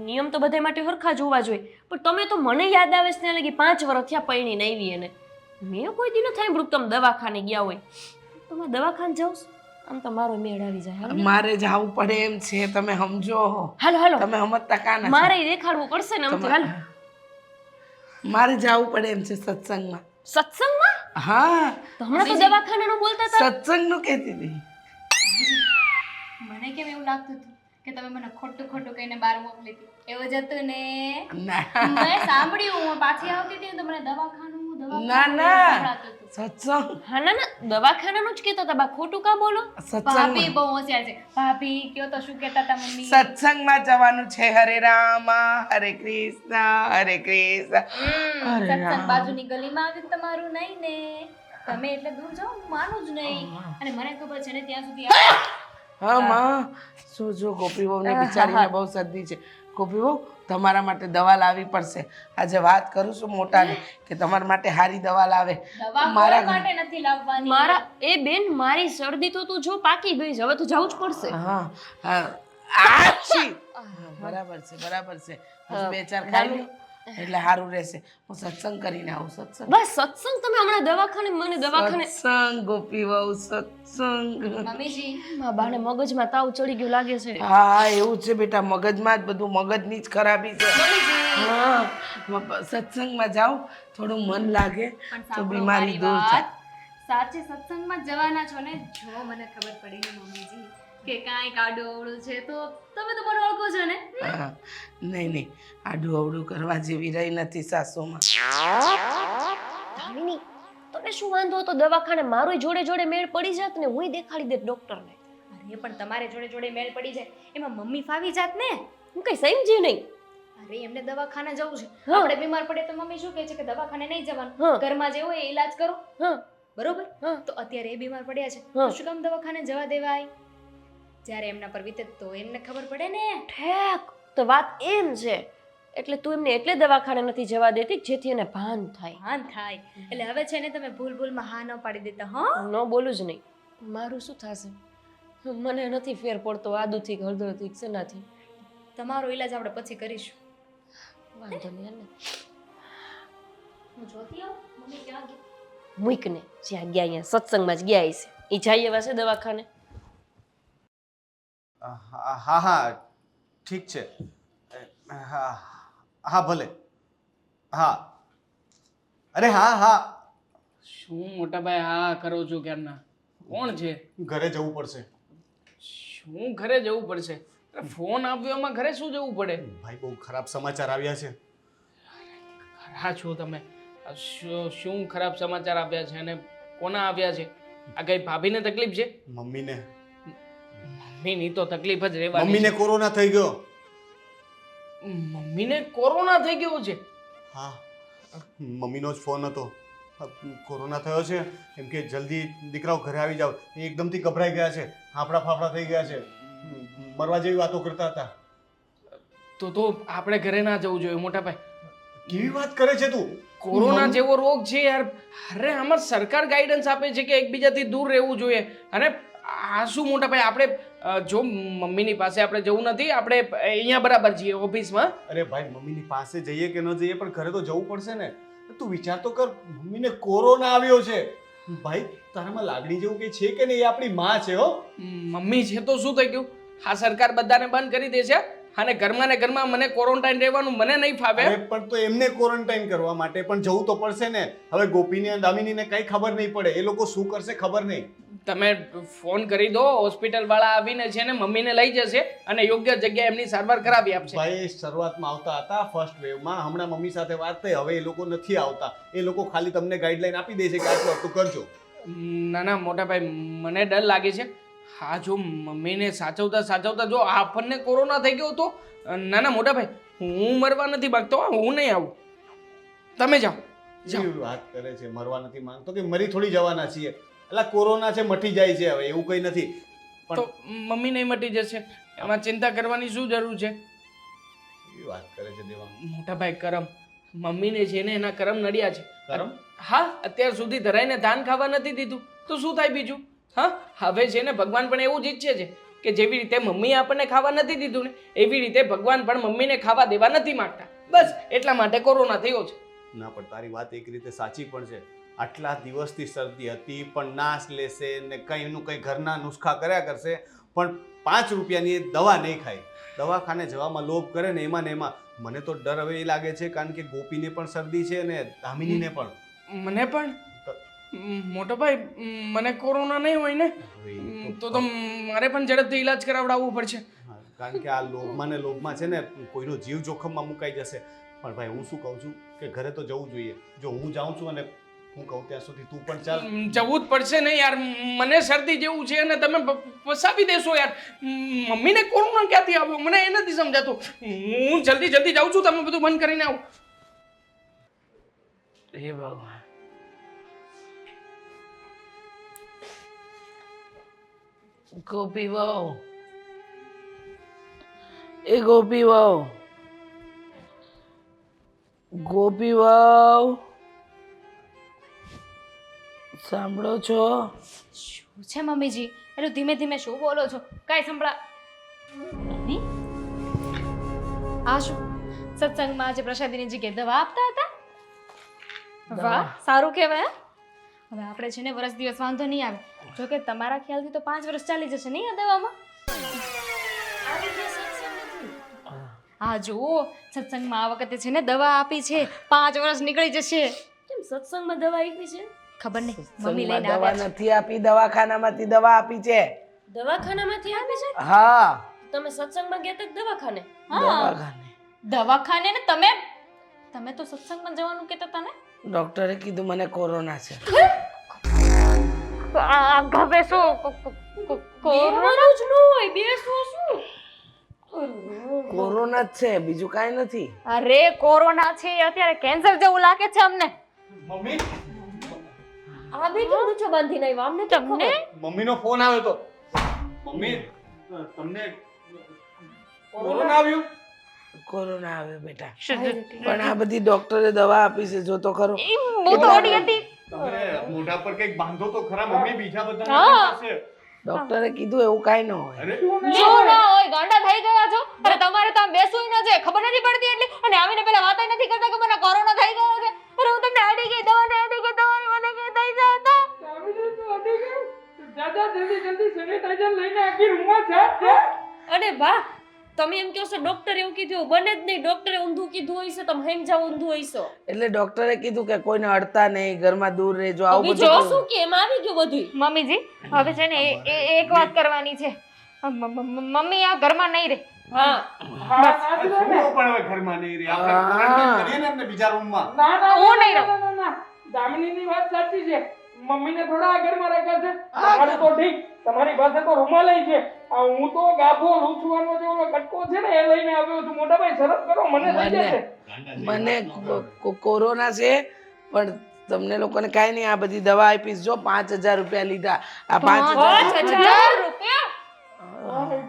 નિયમ તો બધા માટે સરખા જોવા જોઈએ. પણ તમે તો મને યાદ આવે છે ત્યાં લગી 5 વર્ષ થયા પૈણીને આવી એને. મેં કોઈ દી ન સાંભળ્યું કે તમે દવાખાને ગયા હોય. તમે દવાખાને જાઓ છો? આમ તો મારો મેળ આવી જાય. હાલો ને. મારે જવું પડે એમ છે, તમે સમજો. હાલો હાલો, તમે સમજતા કાં નથી. મારે દેખાડવું પડશે ને આમથી. હાલો. મારે જવું પડે એમ છે સત્સંગમાં. સત્સંગમાં? હા તો હમણાં તો દવાખાનાનું બોલતા હતા. સત્સંગનું કહેતી હતી. મને કેમ એવું લાગતું હતું કે તમે મને ખોટું ખોટું કહીને બહાર મોકલી હતી? એવું જ હતું ને? ના મેં સાંભળ્યું, હું પાછી આવતી હતી ને તો મને દવાખાનું ના ના સંભળાતું હતું. સત્સંગ હા ના ના, દવાખાનાનું જ કહેતા હતા બા. ખોટું કાં બોલો? ભાભી સત્સંગમાં બહુ હોશિયાર છે. ભાભી કયો તો શું કહેતા હતા મમ્મી? સત્સંગમાં જવાનું છે. હરે રામ હરે કૃષ્ણ હરે કૃષ્ણ. અરે સત્સંગ રામ. બાજુની ગલીમાં આવ્યું તમારું નહીં ને? તમે એટલે દૂર જાઓ, હું માનું જ નહીં. અને મને ખબર છે ને ત્યાં સુધી હા માં જો ગોપી વહુને બિચારીને બહુ શરદી છે. ગોપી વહુ તમારા માટે દવા લાવવી પડશે. આજે વાત કરું છું મોટાને કે તમારા માટે સારી દવા લાવે. દવા મારા કોઈ માટે નથી લાવવાની. મારા એ બેન, મારી શરદી તો તું જો પાકી ગઈ છે, હવે તો જવું જ પડશે. હા હા આછી બરાબર છે બરાબર છે હજુ 2-4 ખાઈ લો એટલે સારું રહેશે હું સત્સંગ કરીને આવું સત્સંગ બસ સત્સંગ તમે હમણાં દવાખાને મને દવાખાને સત્સંગ ગોપી વહુ સત્સંગ મમ્મીજી માં બાને મગજમાં તાવ ચડી ગયું લાગે છે હા એવું છે બેટા મગજમાં જ બધું મગજની જ ખરાબી છે હા સત્સંગમાં જાઓ થોડું મન લાગે પણ તો સાંભળો બીમારી મારી દૂર થાય વાત સાચે સત્સંગમાં જવાના છો ને જો મને ખબર પડી ને મમ્મીજી કે કાંઈક આડું અવળું છે તો તમે તો મને ઓળખો છો ને હા નહીં આડું અવડું કરવા જેવી રહી નથી સાસુમાં દામિની તને શું વાંધો હતો દવાખાને મારોય જોડે જોડે મેળ પડી જાત ને હુંય દેખાડી દેત ડોક્ટરને અરે પણ તમારે જોડે જોડે મેળ પડી જાય એમાં મમ્મી ફાવી જાત ને હું કઈ સમજી નહીં અરે એમને દવાખાને જવું છે હા. આપણે બીમાર પડે તો મમ્મી શું કહે છે કે દવાખાને નહીં જવાનું હા. ઘરમાં જે હોય એ ઈલાજ કરો હા બરોબર હા. તો અત્યારે એ બીમાર પડ્યા છે હા. તો શું કામ દવાખાને જવા દેવાય જ્યારે એમના પર વીતે તો એમને ખબર પડે ને ઠેક તો વાત એમ છે એટલે તું એમને એટલે દવાખાને નથી જવા દેતી કે જેથી એને ભાન થાય ભાન થાય એટલે હવે છે ને તમે ભૂલમાં હા ન પાડી દેતા હા ન બોલું જ નહીં મારું શું થશે મને નથી ફેર પડતો આદુથી કે હળદરથી કે શેનાથી તમારો ઈલાજ આપણે પછી કરીશું વાંધો નહીં ને હું જોતી આવું મમ્મી ક્યાં ગઈ મૂકને જ્યાં ગયા અહીંયા સત્સંગમાં જ ગયા હશે એ જાય એવા છે દવાખાને હા હા ઠીક છે હા હા ભલે હા અરે હા હા શું મોટા ભાઈ હા કરો છો ક્યારના કોણ છે ઘરે જવું પડશે શું ઘરે જવું પડશે અરે ફોન આપ્યો એમાં ઘરે શું જવું પડે ભાઈ બહુ ખરાબ સમાચાર આવ્યા છે ખરા છો તમે આ શું ખરાબ સમાચાર આપ્યા છે અને કોના આવ્યા છે આ કઈ ભાભીને તકલીફ છે મમ્મીને મમ્મીની તો તકલીફ જ રહેવાની મમ્મીને કોરોના થઈ ગયો છે. મમ્મીને કોરોના થઈ ગયો છે હા મમ્મીનો જ ફોન હતો કોરોના થયો છે એમ કે જલ્દી દીકરાઓ ઘરે આવી જાવ એ એકદમથી ગભરાઈ ગયા છે હાફડા ફાફડા થઈ ગયા છે મરવા જેવી વાતો કરતા હતા તો આપણે ઘરે ના જવું જોઈએ મોટા ભાઈ કેવી વાત કરે છે તું કોરોના જેવો રોગ છે યાર અરે આમાં સરકાર ગાઈડન્સ આપે છે કે એકબીજાથી દૂર રહેવું જોઈએ અને આ શું મોટા ભાઈ આપણે જો મમ્મીની પાસે આપણે જવું નથી આપણે અહીંયા બરાબર છીએ ઓફિસમાં અરે ભાઈ મમ્મીની પાસે જઈએ કે ન જઈએ પણ ઘરે તો જવું પડશે ને તું વિચાર તો કર મમ્મીને કોરોના આવ્યો છે ભાઈ તારામાં લાગણી જેવું કઈ છે કે નહીં એ આપણી માં છે હો મમ્મી છે તો શું થઈ ગયું હા સરકાર બધાને બંધ કરી દે છે અને ઘરમાં ને ઘરમાં મને ક્વોરન્ટાઇન રહેવાનું મને નહીં ફાવે અરે પણ તો એમને ક્વોરન્ટાઇન કરવા માટે પણ જવું તો પડશે ને હવે ગોપીને અને દામિનીને કઈ ખબર નહીં પડે એ લોકો શું કરશે ખબર નહીં તમે ફોન કરી દો હોસ્પિટલ વાળા આવીને છે ને મમ્મીને લઈ જશે અને યોગ્ય જગ્યાએ એમની સારવાર કરાવી આપશે ભાઈ શરૂઆતમાં આવતા હતા ફર્સ્ટ વેવમાં હમણાં મમ્મી સાથે વાત થઈ હવે એ લોકો નથી આવતા એ લોકો ખાલી તમને ગાઈડલાઈન આપી દે છે કે આટલું આટલું કરજો ના ના મોટા ભાઈ મને ડર લાગે છે હા જો મમ્મીને સાચવતા સાચવતા જો આપણને કોરોના થઈ ગયો તો ના ના મોટા ભાઈ હું મરવા નથી માંગતો હું નહીં આવું તમે જાઓ એવી વાત કરે છે મરવા નથી માંગતો કે મરી થોડી જવાના છીએ એટલે કોરોના છે મટી જાય છે હવે એવું કઈ નથી તો મમ્મી નહીં મટી જશે એમાં ચિંતા કરવાની શું જરૂર છે એવી વાત કરે છે દેવાંગ મોટા ભાઈ કરમ મમ્મીને છે ને એના કરમ નડ્યા છે કરમ? હા અત્યાર સુધી ધરાઈને ધાન ખાવા નથી દીધું તો શું થાય બીજું હા હવે છે ને ભગવાન પણ એવું જ ઈચ્છે છે કે જેવી રીતે મમ્મીએ આપણને ખાવા નથી દીધું ને એવી રીતે ભગવાન પણ મમ્મીને ખાવા દેવા નથી માંગતા બસ એટલા માટે કોરોના થયો છે ના પણ તારી વાત એક રીતે સાચી પણ છે આટલા દિવસથી શરદી હતી પણ નાશ લેશે ને કંઈનું કંઈ ઘરના નુસ્ખા કર્યા કરશે પણ 5 રૂપિયાની એ દવા નહીં ખાય દવાખાને જવામાં લોભ કરે ને એમાં મને તો ડર હવે એ લાગે છે કારણ કે ગોપીને પણ શરદી છે ને દામિનીને પણ મને પણ મોટો ભાઈ મને કોરોના નહીં હોય ને હવે એ તો મારે પણ ઝડપથી ઈલાજ કરાવડાવવું પડશે હા, કારણ કે આ લોભમાં છે ને કોઈનો જીવ જોખમમાં મુકાઈ જશે પણ ભાઈ હું શું કહું છું કે ઘરે તો જવું જોઈએ જો હું જાઉં છું અને હું કહું ત્યાં સુધી તું પણ ચાલ જવું જ પડશે ને યાર મને શરદી જેવું છે અને તમે ફસાવી દેશો યાર મમ્મીને કોરોના ક્યાંથી આવ્યો મને એ નથી સમજાતું હું જલ્દી જાઉં છું તમે બધું બંધ કરીને આવો એ ભગવાન ગોપી વહુ એ ગોપી વહુ ગોપી વહુ સાંભળો છો શું છે મમ્મીજી એટલું ધીમે ધીમે શું બોલો છો કાંઈ સંભળા આ શું સત્સંગમાં આજે પ્રસાદીની જગ્યાએ દવા આપતા હતા? વાહ, સારું કહેવાય. હવે આપણે છે ને વર્ષ દિવસ વાંધો નહીં આવે. જો કે તમારા ખ્યાલથી તો 5 વર્ષ ચાલી જશે નહીં આ દવામાં? હા જુઓ, સત્સંગમાં આ વખતે છે ને દવા આપી છે, 5 વર્ષ નીકળી જશે. કેમ સત્સંગમાં દવા આપી છે? ખબર નહીં, મમ્મી લઈને દવા આવ્યા છે. નથી આપી, દવાખાનામાંથી દવા આપી છે. દવાખાનામાંથી આપી છે? હા, તમે સત્સંગમાં ગયા તા કે દવાખાને? હા, દવાખાને. દવાખાને ને તમે તો સત્સંગમાં જવાનું કહેતા હતા ને? ડોક્ટરે કીધું મને કોરોના છે. આ ગભે શું બેસવાનું જ ન હોય, બેસવું શું? કોરોના જ છે, બીજું કાંઈ નથી. અરે કોરોના છે અત્યારે, કેન્સર જેવું લાગે છે અમને. મમ્મી આ બે કેમ ઊંચો બાંધીને આવ્યા? અમને કેમ તમને ખબર? મમ્મીનો ફોન આવ્યો તો. મમ્મી તમને કોરોના આવ્યું? કોરોના આવે બેટા. શુદ્ધ પણ આ બધી ડોક્ટરે દવા આપી છે, જો તો ખરો. બહુ થોડી હતી. તમે મોઢા પર કંઈક બાંધો તો ખરા મમ્મી, બીજા હા. બધા છે. ડોક્ટરે કીધું એવું કાંઈ ન હોય. અરે જો ના હોય, ગાંડા થઈ ગયા છો. અરે તમારે તો આમ બેસવું ન જોઈએ, ખબર નથી પડતી એટલી. અને આવીને પેલા વાતય નથી કરતા કે મને કોરોના થઈ ગયો છે. અરે હું તમને આડી ગઈ દવા ને આડી ગઈ દવા મને કે થઈ જાય તો. અરે વાહ, તમે એમ કહો છો ડોક્ટર એવું કીધું, એવું બને જ નહીં. ડોક્ટરે ઊંધું કીધું હોય છે, તમે હેમ જાવ ઊંધું હોય છો. એટલે ડોક્ટરે કીધું કે કોઈને અડતા નહીં, ઘરમાં દૂર રહેજો, તો આવું બીજું બધું. શું કે એમાં આવી ગયું બધું? મમ્મીજી હવે છે ને એક વાત કરવાની છે. મમ્મી આ ઘરમાં નહીં રહે. હા, અરે શું પણ હવે ઘરમાં નહીં રહી, આપણે quarantine કરીએ ને એમને બીજા રૂમમાં. હું નહીં રહું. દામિનીની વાત સાચી છે. મમ્મીને થોડા આ ઘરમાં રાખ્યા છે. તમારું તો ઠીક, તમારી પાસે તો રૂમાલ છે. આ હું તો ગાભો લૂછવાનો જે ઓલો કટકો છે ને એ લઈને આવ્યો છું. મોટા ભાઈ શરત કરો, મને થઈ જશે. મને કોરોના છે, પણ તમને લોકોને કાંઈ નહીં. આ બધી દવા આપીશ. જો 5,000 રૂપિયા લીધા. આ 5,000 5,000 રૂપિયા?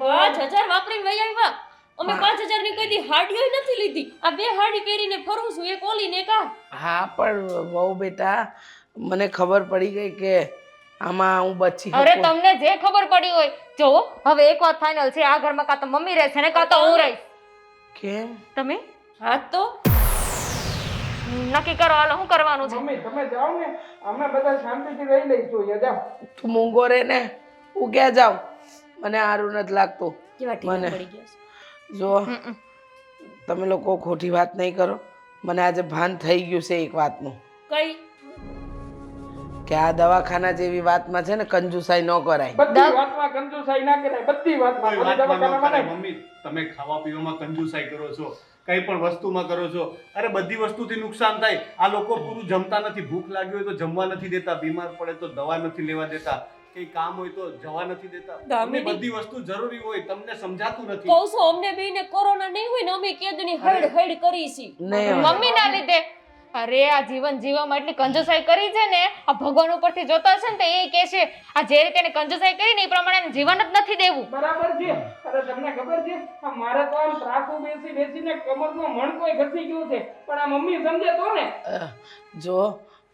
5,000 વાપરીને વહી આવ્યા? અમે 5,000 ની કોઈ દી હાડીઓ નથી લીધી. આ બે હાડી પહેરીને ફરું છું, એક ઓલી ને એક આ. હા, પણ બહુ બેટા, મને ખબર પડી ગઈ કે આમાં હું બચી અરે શકું. તમને જે ખબર પડી હોય. જો હવે એક વાત ફાઇનલ છે, આ ઘરમાં કાં તો મમ્મી રહેશે ને કાં તો હું રહીશ. કેમ? તમે હા તો નક્કી કરો, હાલો શું કરવાનું છે. મમ્મી તમે જાઓ ને, અમે બધા શાંતિથી રહી લઈશું. યા જાઓ. તું મૂંગો રે ને, હું ક્યાં જાઉં? મને સારું નથી લાગતું. કેવા ટીકા મને પડી ગયા છે? જો તમે લોકો ખોટી વાત નહીં કરો. મને આજે ભાન થઈ ગયું છે એક વાતનું, કઈ? કે આ દવાખાના જેવી વાતમાં છે ને કંજુસાઈ ન કરાય. બધી વાતમાં કંજુસાઈ ના કરાય, બધી વાતમાં. કોઈ ખાલી વાતમાં ન દવાખાનામાં કરાય. નહીં. મમ્મી તમે ખાવા પીવામાં કંજુસાઈ કરો છો, કઈ પણ વસ્તુમાં કરો છો. અરે બધી વસ્તુથી નુકસાન થાય. આ લોકો પૂરું જમતા નથી, ભૂખ લાગી હોય તો જમવા નથી દેતા, બીમાર પડે તો દવા નથી લેવા દેતા, કઈ કામ હોય તો જવા નથી દેતા. દામિની. બધી વસ્તુ જરૂરી હોય, તમને સમજાતું નથી. કહું છું અમને બેયને કોરોના નહીં હોય ને અમે કેદની હડ હડ કરી છી. નહીં હોય. મમ્મી ના લીધે. અરે આ જીવન જીવવામાં એટલી કંજુસાઈ કરી છે ને, આ ભગવાન ઉપરથી જોતા હશે ને તો એ કહે છે આ જે રીતે એને કંજુસાઈ કરી ને એ પ્રમાણે એને જીવન જ નથી દેવું. બરાબર છે. અરે તમને ખબર છે, આ મારે તો આમ ત્રાસુ બેસી બેસીને કમરનો મણકોય ઘસી ગયો છે, પણ આ મમ્મી સમજે તો ને. જો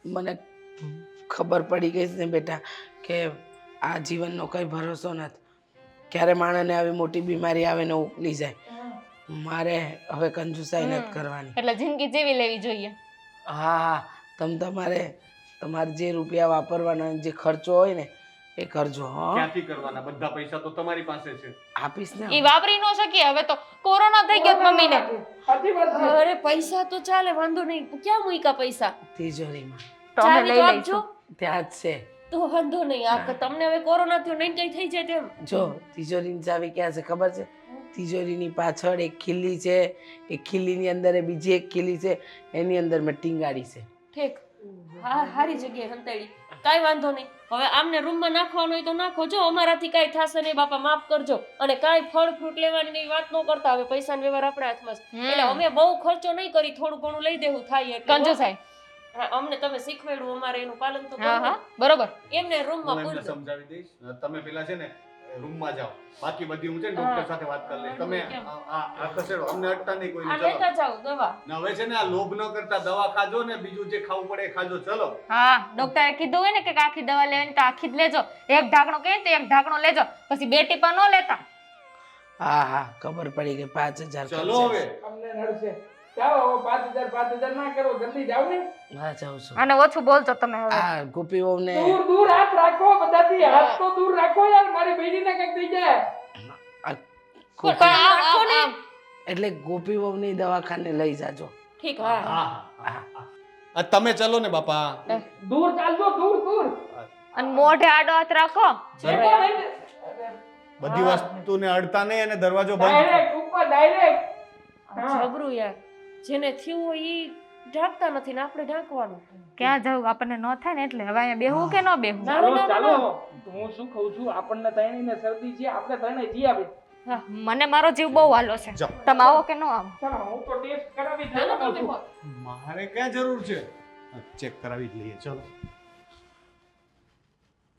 મને ખબર પડી ગઈ છે ને બેટા કે આ જીવનનો કઈ ભરોસો નથી. ક્યારે માણસને આવી મોટી બીમારી આવે ને ઉકલી જાય. મારે હવે કંજુસાઈ નથી કરવાની. એટલે જિંદગી જીવી લેવી જોઈએ. હા, તમારે જે રૂપિયા વાપરવાના, જે ખર્ચો હોય ને એ કરજો. હા, ક્યાંથી કરવાના? બધા પૈસા તો તમારી પાસે છે. આપીશ ને. ઈ વાપરી ન શકીએ. હવે તો કોરોના થઈ ગયો મમ્મીને. સાચી વાત છે. અરે પૈસા તો ચાલે, વાંધો નહીં. ક્યાં મૂક્યા પૈસા? તિજોરીમાં તો અમે ચાવી લઈ તો લઈશું. આપજો. ત્યાં જ છે. તો વાંધો નહીં. આ તમને હવે કોરોના થયો નહીં કઈ થઈ જાય તેમ. જો તિજોરીની ચાવી ક્યાં છે ખબર છે? તિજોરીની પાછળ એક ખીલી છે, એ ખીલીની અંદર એ બીજી એક ખીલી છે, એની અંદર મેં ટીંગાડી છે. ઠીક. હા, હારી જગ્યાએ હંતાડી. કાંઈ વાંધો નહીં. હવે આમને રૂમમાં નાખવાનું હોય તો નાખો. જો અમારાથી કાંઈ થશે નહીં બાપા, માફ કરજો. અને કાંઈ ફળ ફ્રૂટ લેવાની ની વાત ન કરતા. હવે પૈસાનો વ્યવહાર આપણા હાથમાં છે. એટલે અમે બહુ ખર્ચો નહીં કરી, થોડું ઘણું લઈ દેવું થાય એટલે. કંજુસાઈ. હા, અમને તમે શીખવાડ્યું, અમારે એનું પાલન તો હા હા કરવું. બરોબર. એમને હું રૂમમાં એમને પૂરજો. સમજાવી દઈશ. તમે પેલા છે ને રૂમમાં જાઓ, બાકી બધી હું છે ને ડોક્ટર સાથે વાત કરી લઈશ. તમે આ ખસેડો, અમને અટતા નહીં કોઈ. આ લેતા જાઓ દવા. ને હવે છે ને આ લોભ ન કરતા દવા ખાજો ને બીજું જે ખાવું પડે એ ખાજો. ચલો. હા, ડોક્ટરે કીધું હોય ને કે આખી દવા લેવાની તો આખી જ લેજો. એક ઢાંકણો કહે તો એક ઢાંકણો લેજો, પછી 2 ટીપા ન લેતા. હા હા ખબર પડી ગઈ 5000 ચલો હવે અમને નડશે જાઓ હવે 5000 ના કરો જલ્દી જાઓ ને હા જાઉં છું અને ઓછું બોલતો તમે હવે આ ગોપી વહુને દૂર દૂર હાથ રાખો બધાથી હાથ તો દૂર રાખો યાર મારી બહેનીને કંઈક થઈ જાય આ પણ આમ રાખો ને. એટલે ગોપી વહુની દવાખાને લઈ જાજો ઠીક હા આ તમે ચલો ને બાપા દૂર ચાલજો દૂર દૂર અને મોઢે આડો હાથ રાખો બધી વસ્તુને અડતા નહીં અને દરવાજો બંધ ડાયરેક્ટ ઉપર ડાયરેક્ટ જબરું યાર જેને થયું હોય ઈ ઢાંકતા નથી ને આપણે ઢાંકવાનું. ક્યાં જવું આપણને ન થાય ને એટલે હવે અહીંયા બેહવું કે ન બેહવું ના, ના, ચાલો ના, ચાલો હું શું કહું છું આપણને ત્રણેયને શરદી છે આપણે ત્રણેય જઈ આવે મને મારો જીવ બહુ વાલો છે જાઓ. તમે આવો કે ન આવો ચાલો હું તો ટેસ્ટ કરાવી જ ના, ના, લેવાનો તમે છું. કહો. મારે ક્યાં જરૂર છે ચેક કરાવી જ લઈએ ચલો